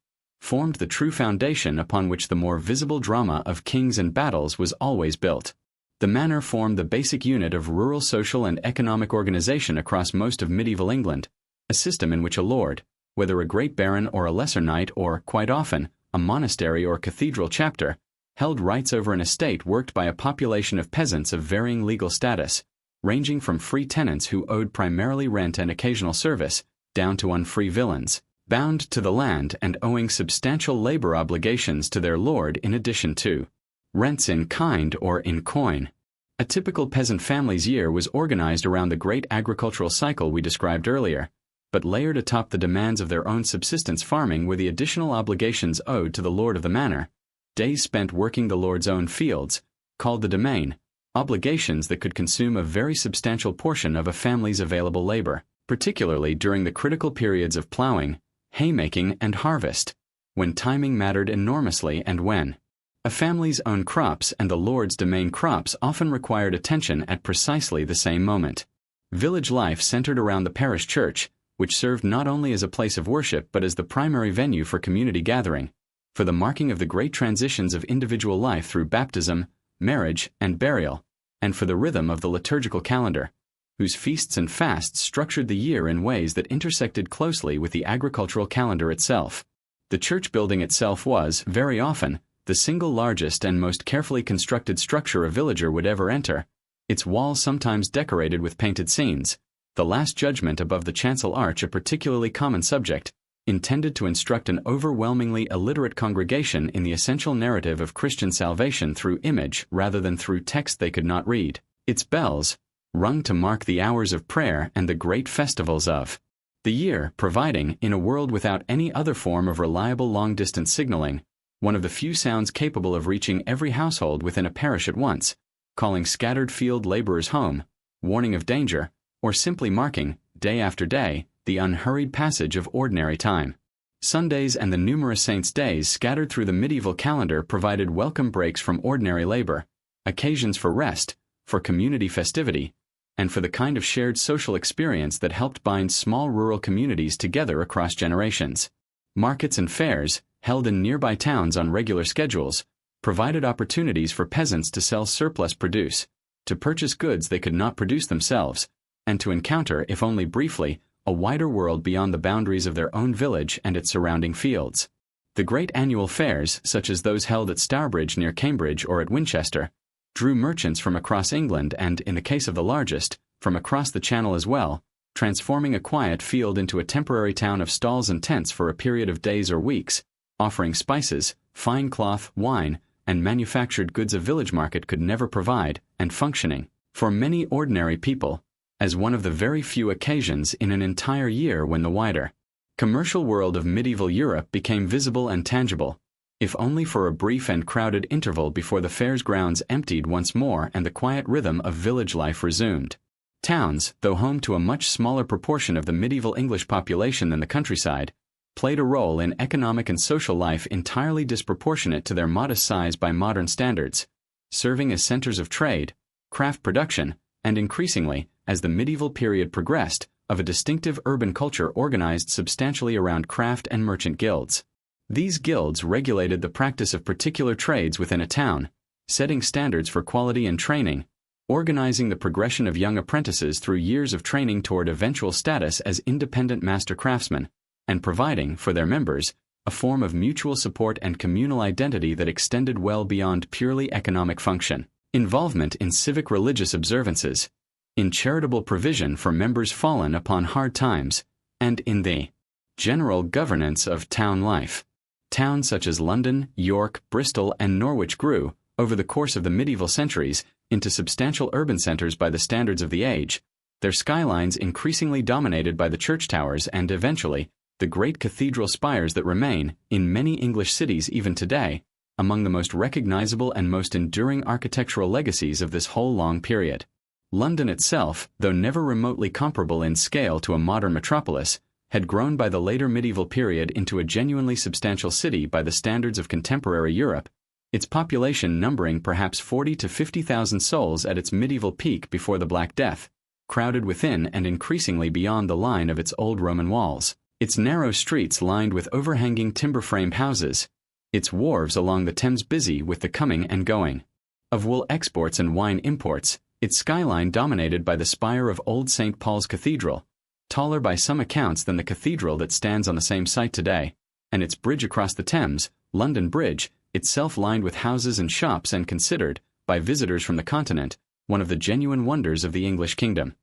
formed the true foundation upon which the more visible drama of kings and battles was always built. The manor formed the basic unit of rural social and economic organization across most of medieval England, a system in which a lord, whether a great baron or a lesser knight or, quite often, a monastery or cathedral chapter, held rights over an estate worked by a population of peasants of varying legal status, ranging from free tenants who owed primarily rent and occasional service, down to unfree villeins, bound to the land and owing substantial labor obligations to their lord in addition to rents in kind or in coin. A typical peasant family's year was organized around the great agricultural cycle we described earlier, but layered atop the demands of their own subsistence farming were the additional obligations owed to the lord of the manor, days spent working the lord's own fields, called the domain, obligations that could consume a very substantial portion of a family's available labor, particularly during the critical periods of plowing, haymaking, and harvest, when timing mattered enormously and when a family's own crops and the lord's domain crops often required attention at precisely the same moment. Village life centered around the parish church, which served not only as a place of worship but as the primary venue for community gathering, for the marking of the great transitions of individual life through baptism, marriage, and burial, and for the rhythm of the liturgical calendar, whose feasts and fasts structured the year in ways that intersected closely with the agricultural calendar itself. The church building itself was, very often, the single largest and most carefully constructed structure a villager would ever enter, its walls sometimes decorated with painted scenes, the Last Judgment above the chancel arch a particularly common subject, intended to instruct an overwhelmingly illiterate congregation in the essential narrative of Christian salvation through image rather than through text they could not read. Its bells, rung to mark the hours of prayer and the great festivals of the year, providing, in a world without any other form of reliable long-distance signaling, one of the few sounds capable of reaching every household within a parish at once, calling scattered field laborers home, warning of danger, or simply marking, day after day, the unhurried passage of ordinary time. Sundays and the numerous saints' days scattered through the medieval calendar provided welcome breaks from ordinary labor, occasions for rest, for community festivity, and for the kind of shared social experience that helped bind small rural communities together across generations. Markets and fairs, held in nearby towns on regular schedules, provided opportunities for peasants to sell surplus produce, to purchase goods they could not produce themselves, and to encounter, if only briefly, a wider world beyond the boundaries of their own village and its surrounding fields. The great annual fairs, such as those held at Stourbridge near Cambridge or at Winchester, drew merchants from across England and, in the case of the largest, from across the Channel as well, transforming a quiet field into a temporary town of stalls and tents for a period of days or weeks, offering spices, fine cloth, wine, and manufactured goods a village market could never provide, and functioning, for many ordinary people, as one of the very few occasions in an entire year when the wider commercial world of medieval Europe became visible and tangible, if only for a brief and crowded interval before the fair's grounds emptied once more and the quiet rhythm of village life resumed. Towns, though home to a much smaller proportion of the medieval English population than the countryside, played a role in economic and social life entirely disproportionate to their modest size by modern standards, serving as centers of trade, craft production, and increasingly, as the medieval period progressed, of a distinctive urban culture organized substantially around craft and merchant guilds. These guilds regulated the practice of particular trades within a town, setting standards for quality and training, organizing the progression of young apprentices through years of training toward eventual status as independent master craftsmen, and providing, for their members, a form of mutual support and communal identity that extended well beyond purely economic function. Involvement in civic religious observances, in charitable provision for members fallen upon hard times, and in the general governance of town life. Towns such as London, York, Bristol, and Norwich grew, over the course of the medieval centuries, into substantial urban centers by the standards of the age, their skylines increasingly dominated by the church towers and, eventually, the great cathedral spires that remain, in many English cities even today, among the most recognizable and most enduring architectural legacies of this whole long period. London itself, though never remotely comparable in scale to a modern metropolis, had grown by the later medieval period into a genuinely substantial city by the standards of contemporary Europe, its population numbering perhaps 40 to 50,000 souls at its medieval peak before the Black Death, crowded within and increasingly beyond the line of its old Roman walls, its narrow streets lined with overhanging timber-framed houses, its wharves along the Thames busy with the coming and going of wool exports and wine imports, its skyline dominated by the spire of old St. Paul's Cathedral, taller by some accounts than the cathedral that stands on the same site today, and its bridge across the Thames, London Bridge, itself lined with houses and shops and considered, by visitors from the continent, one of the genuine wonders of the English kingdom.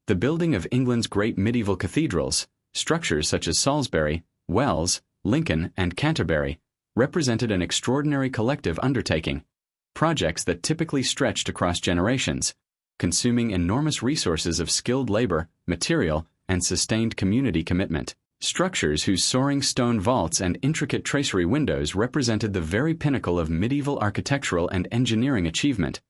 The building of England's great medieval cathedrals, structures such as Salisbury, Wells, Lincoln, and Canterbury, represented an extraordinary collective undertaking, projects that typically stretched across generations, consuming enormous resources of skilled labor, material, and sustained community commitment. Structures whose soaring stone vaults and intricate tracery windows represented the very pinnacle of medieval architectural and engineering achievement,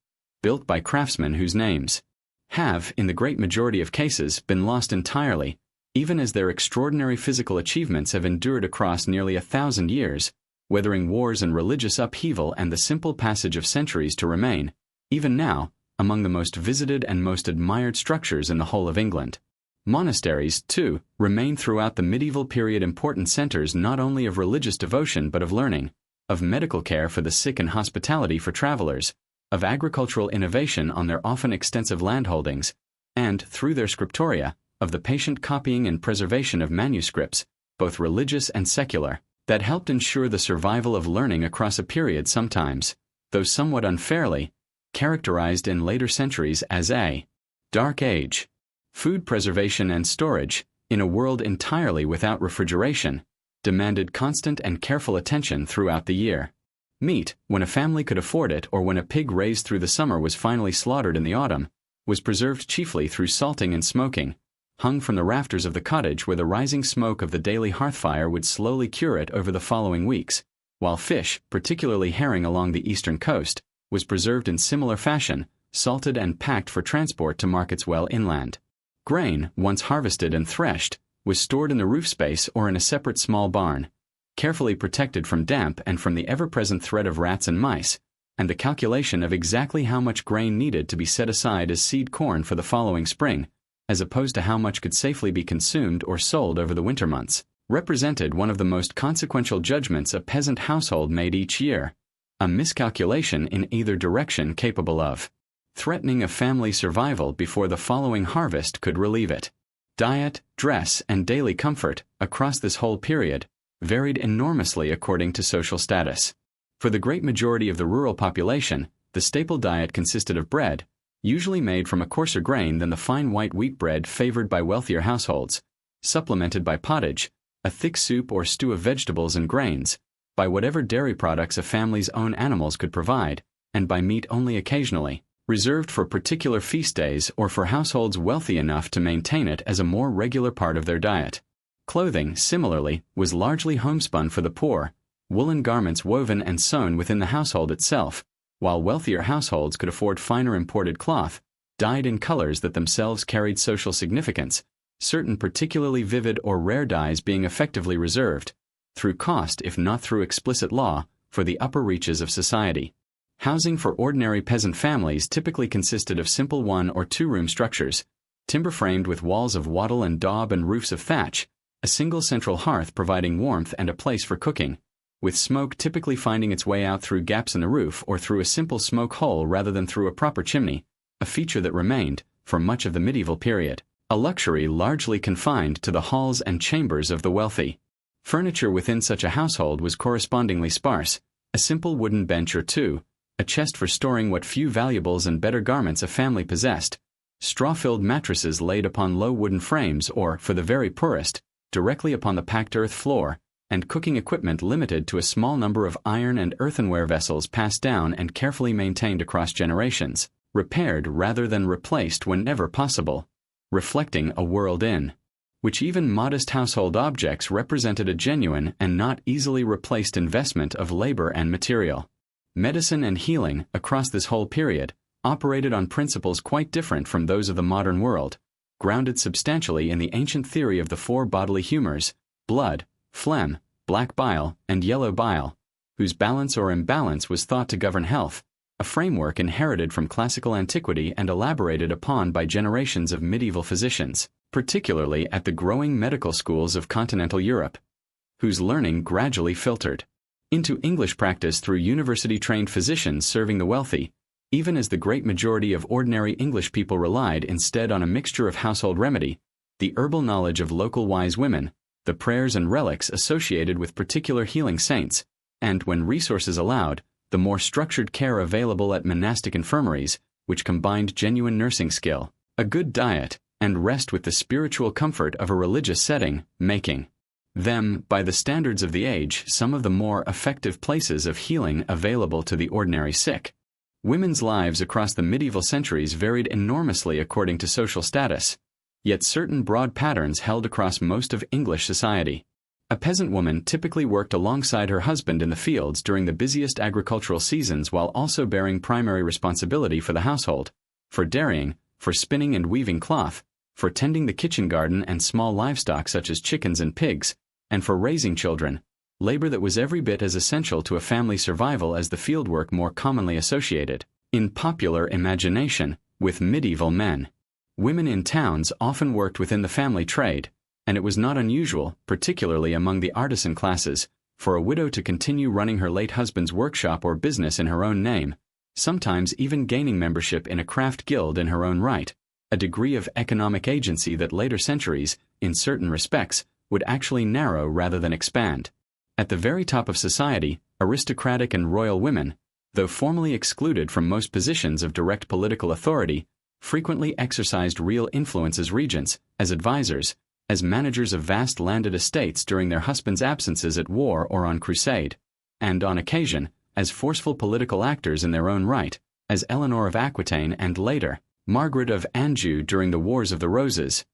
built by craftsmen whose names have, in the great majority of cases, been lost entirely, even as their extraordinary physical achievements have endured across nearly 1,000 years, weathering wars and religious upheaval and the simple passage of centuries to remain, even now, among the most visited and most admired structures in the whole of England. Monasteries, too, remain throughout the medieval period important centers not only of religious devotion but of learning, of medical care for the sick and hospitality for travelers, of agricultural innovation on their often extensive landholdings, and, through their scriptoria, of the patient copying and preservation of manuscripts, both religious and secular, that helped ensure the survival of learning across a period sometimes, though somewhat unfairly, characterized in later centuries as a dark age. Food preservation and storage, in a world entirely without refrigeration, demanded constant and careful attention throughout the year. Meat, when a family could afford it or when a pig raised through the summer was finally slaughtered in the autumn, was preserved chiefly through salting and smoking, hung from the rafters of the cottage where the rising smoke of the daily hearth fire would slowly cure it over the following weeks, while fish, particularly herring along the eastern coast, was preserved in similar fashion, salted and packed for transport to markets well inland. Grain, once harvested and threshed, was stored in the roof space or in a separate small barn, carefully protected from damp and from the ever-present threat of rats and mice, and the calculation of exactly how much grain needed to be set aside as seed corn for the following spring, as opposed to how much could safely be consumed or sold over the winter months, represented one of the most consequential judgments a peasant household made each year, a miscalculation in either direction capable of threatening a family survival before the following harvest could relieve it. Diet, dress, and daily comfort, across this whole period, varied enormously according to social status. For the great majority of the rural population, the staple diet consisted of bread, usually made from a coarser grain than the fine white wheat bread favored by wealthier households, supplemented by pottage, a thick soup or stew of vegetables and grains, by whatever dairy products a family's own animals could provide, and by meat only occasionally, reserved for particular feast days or for households wealthy enough to maintain it as a more regular part of their diet. Clothing, similarly, was largely homespun for the poor, woolen garments woven and sewn within the household itself, while wealthier households could afford finer imported cloth, dyed in colors that themselves carried social significance, certain particularly vivid or rare dyes being effectively reserved, through cost if not through explicit law, for the upper reaches of society. Housing for ordinary peasant families typically consisted of simple one- or two-room structures, timber-framed with walls of wattle and daub and roofs of thatch, a single central hearth providing warmth and a place for cooking, with smoke typically finding its way out through gaps in the roof or through a simple smoke hole rather than through a proper chimney, a feature that remained, for much of the medieval period, a luxury largely confined to the halls and chambers of the wealthy. Furniture within such a household was correspondingly sparse, a simple wooden bench or two, a chest for storing what few valuables and better garments a family possessed, straw-filled mattresses laid upon low wooden frames or, for the very poorest, directly upon the packed earth floor, and cooking equipment limited to a small number of iron and earthenware vessels passed down and carefully maintained across generations, repaired rather than replaced whenever possible, reflecting a world in which even modest household objects represented a genuine and not easily replaced investment of labor and material. Medicine and healing, across this whole period, operated on principles quite different from those of the modern world, grounded substantially in the ancient theory of the four bodily humors, blood, phlegm, black bile, and yellow bile, whose balance or imbalance was thought to govern health, a framework inherited from classical antiquity and elaborated upon by generations of medieval physicians, particularly at the growing medical schools of continental Europe, whose learning gradually filtered into English practice through university-trained physicians serving the wealthy, even as the great majority of ordinary English people relied instead on a mixture of household remedy, the herbal knowledge of local wise women, the prayers and relics associated with particular healing saints, and, when resources allowed, the more structured care available at monastic infirmaries, which combined genuine nursing skill, a good diet, and rest with the spiritual comfort of a religious setting, making them, by the standards of the age, some of the more effective places of healing available to the ordinary sick. Women's lives across the medieval centuries varied enormously according to social status, yet certain broad patterns held across most of English society. A peasant woman typically worked alongside her husband in the fields during the busiest agricultural seasons while also bearing primary responsibility for the household, for dairying, for spinning and weaving cloth, for tending the kitchen garden and small livestock such as chickens and pigs, and for raising children, labor that was every bit as essential to a family survival as the fieldwork more commonly associated, in popular imagination, with medieval men. Women in towns often worked within the family trade, and it was not unusual, particularly among the artisan classes, for a widow to continue running her late husband's workshop or business in her own name, sometimes even gaining membership in a craft guild in her own right, a degree of economic agency that later centuries, in certain respects, would actually narrow rather than expand. At the very top of society, aristocratic and royal women, though formally excluded from most positions of direct political authority, frequently exercised real influence as regents, as advisors, as managers of vast landed estates during their husbands' absences at war or on crusade, and, on occasion, as forceful political actors in their own right, as Eleanor of Aquitaine and later, Margaret of Anjou during the Wars of the Roses,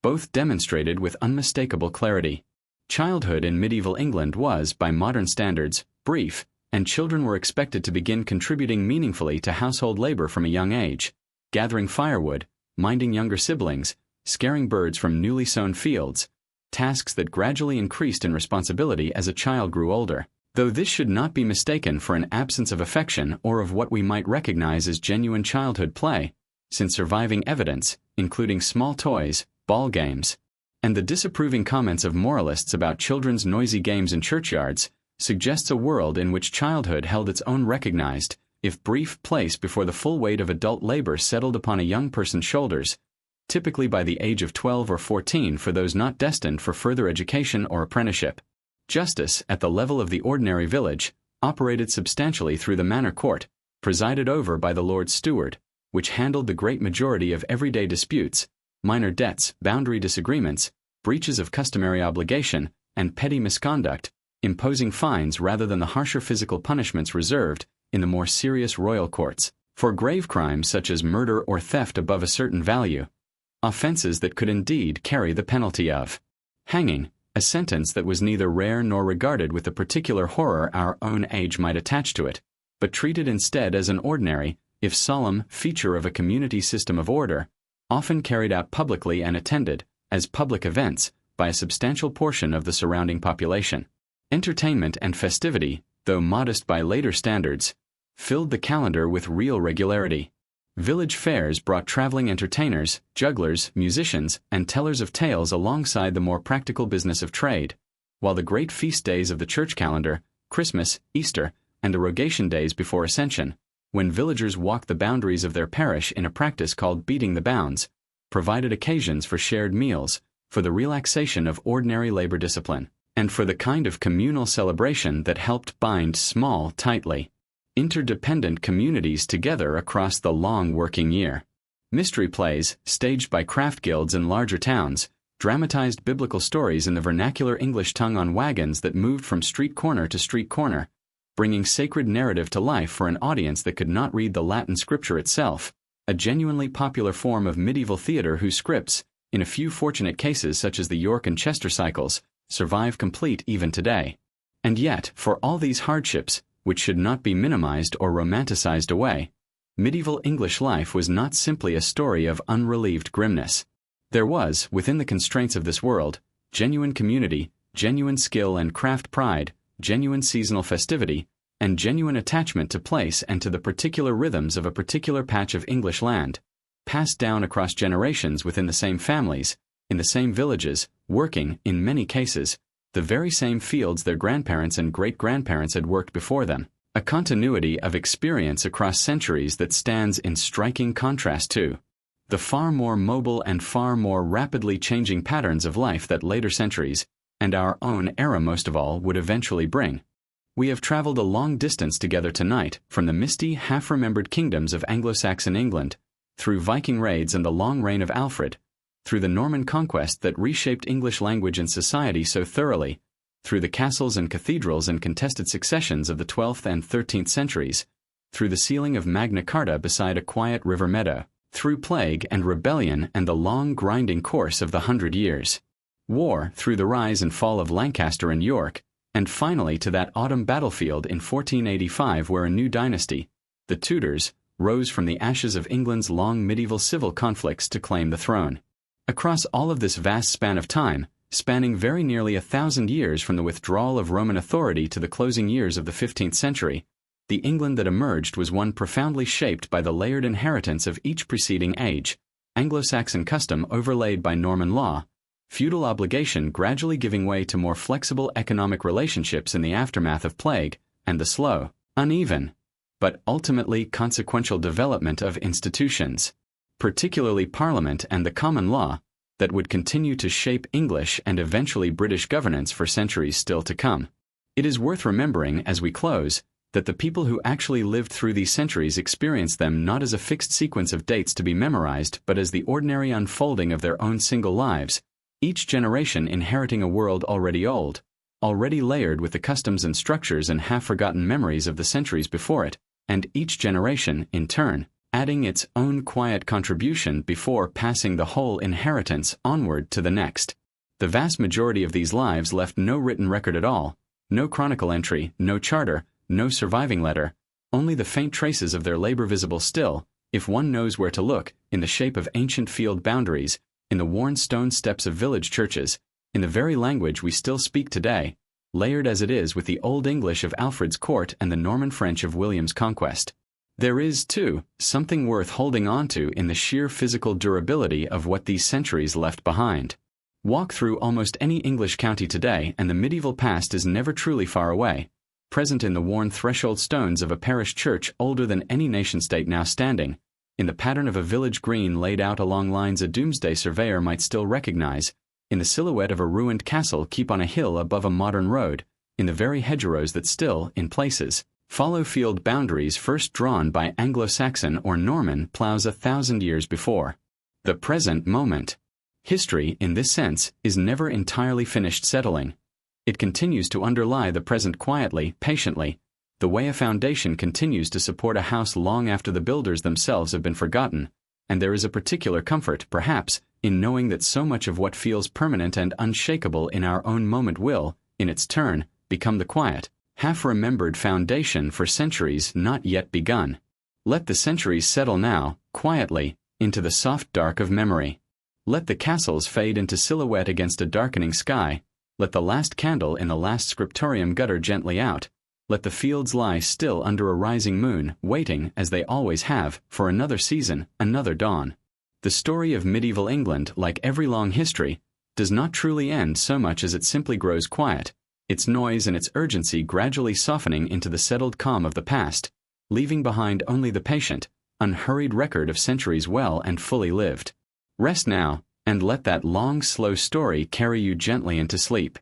both demonstrated with unmistakable clarity. Childhood in medieval England was, by modern standards, brief, and children were expected to begin contributing meaningfully to household labor from a young age, gathering firewood, minding younger siblings, scaring birds from newly sown fields, tasks that gradually increased in responsibility as a child grew older. Though this should not be mistaken for an absence of affection or of what we might recognize as genuine childhood play, since surviving evidence, including small toys, ball games, and the disapproving comments of moralists about children's noisy games in churchyards, suggests a world in which childhood held its own recognized, if brief, place before the full weight of adult labor settled upon a young person's shoulders, typically by the age of 12 or 14 for those not destined for further education or apprenticeship. Justice, at the level of the ordinary village, operated substantially through the manor court, presided over by the Lord Steward, which handled the great majority of everyday disputes, minor debts, boundary disagreements, breaches of customary obligation, and petty misconduct, imposing fines rather than the harsher physical punishments reserved, in the more serious royal courts, for grave crimes such as murder or theft above a certain value, offenses that could indeed carry the penalty of hanging, a sentence that was neither rare nor regarded with the particular horror our own age might attach to it, but treated instead as an ordinary, if solemn, feature of a community system of order, often carried out publicly and attended, as public events, by a substantial portion of the surrounding population. Entertainment and festivity, though modest by later standards, filled the calendar with real regularity. Village fairs brought traveling entertainers, jugglers, musicians, and tellers of tales alongside the more practical business of trade, while the great feast days of the church calendar, Christmas, Easter, and the rogation days before Ascension, when villagers walked the boundaries of their parish in a practice called beating the bounds, provided occasions for shared meals, for the relaxation of ordinary labor discipline, and for the kind of communal celebration that helped bind small, tightly interdependent communities together across the long working year. Mystery plays, staged by craft guilds in larger towns, dramatized biblical stories in the vernacular English tongue on wagons that moved from street corner to street corner, bringing sacred narrative to life for an audience that could not read the Latin scripture itself, a genuinely popular form of medieval theater whose scripts, in a few fortunate cases such as the York and Chester cycles, survive complete even today. And yet, for all these hardships, which should not be minimized or romanticized away, medieval English life was not simply a story of unrelieved grimness. There was, within the constraints of this world, genuine community, genuine skill and craft pride, genuine seasonal festivity, and genuine attachment to place and to the particular rhythms of a particular patch of English land, passed down across generations within the same families, in the same villages, working, in many cases, the very same fields their grandparents and great-grandparents had worked before them, a continuity of experience across centuries that stands in striking contrast to the far more mobile and far more rapidly changing patterns of life that later centuries, and our own era most of all, would eventually bring. We have traveled a long distance together tonight, from the misty, half-remembered kingdoms of Anglo-Saxon England, through Viking raids and the long reign of Alfred, through the Norman Conquest that reshaped English language and society so thoroughly, through the castles and cathedrals and contested successions of the 12th and 13th centuries, through the sealing of Magna Carta beside a quiet river meadow, through plague and rebellion and the long grinding course of the 100 Years. War, through the rise and fall of Lancaster and York, and finally to that autumn battlefield in 1485 where a new dynasty, the Tudors, rose from the ashes of England's long medieval civil conflicts to claim the throne. Across all of this vast span of time, spanning very nearly 1,000 years from the withdrawal of Roman authority to the closing years of the 15th century, the England that emerged was one profoundly shaped by the layered inheritance of each preceding age, Anglo-Saxon custom overlaid by Norman law, feudal obligation gradually giving way to more flexible economic relationships in the aftermath of plague, and the slow, uneven, but ultimately consequential development of institutions, particularly Parliament and the common law, that would continue to shape English and eventually British governance for centuries still to come. It is worth remembering, as we close, that the people who actually lived through these centuries experienced them not as a fixed sequence of dates to be memorized but as the ordinary unfolding of their own single lives, each generation inheriting a world already old, already layered with the customs and structures and half-forgotten memories of the centuries before it, and each generation, in turn, adding its own quiet contribution before passing the whole inheritance onward to the next. The vast majority of these lives left no written record at all, no chronicle entry, no charter, no surviving letter, only the faint traces of their labor visible still, if one knows where to look, in the shape of ancient field boundaries, in the worn stone steps of village churches, in the very language we still speak today, layered as it is with the Old English of Alfred's court and the Norman French of William's conquest. There is, too, something worth holding on to in the sheer physical durability of what these centuries left behind. Walk through almost any English county today and the medieval past is never truly far away, present in the worn threshold stones of a parish church older than any nation-state now standing, in the pattern of a village green laid out along lines a doomsday surveyor might still recognize, in the silhouette of a ruined castle keep on a hill above a modern road, in the very hedgerows that still, in places, follow field boundaries first drawn by Anglo-Saxon or Norman plows 1,000 years before. The present moment. History, in this sense, is never entirely finished settling. It continues to underlie the present quietly, patiently, the way a foundation continues to support a house long after the builders themselves have been forgotten, and there is a particular comfort, perhaps, in knowing that so much of what feels permanent and unshakable in our own moment will, in its turn, become the quiet, half-remembered foundation for centuries not yet begun. Let the centuries settle now, quietly, into the soft dark of memory. Let the castles fade into silhouette against a darkening sky. Let the last candle in the last scriptorium gutter gently out. Let the fields lie still under a rising moon, waiting, as they always have, for another season, another dawn. The story of medieval England, like every long history, does not truly end so much as it simply grows quiet, its noise and its urgency gradually softening into the settled calm of the past, leaving behind only the patient, unhurried record of centuries well and fully lived. Rest now, and let that long, slow story carry you gently into sleep.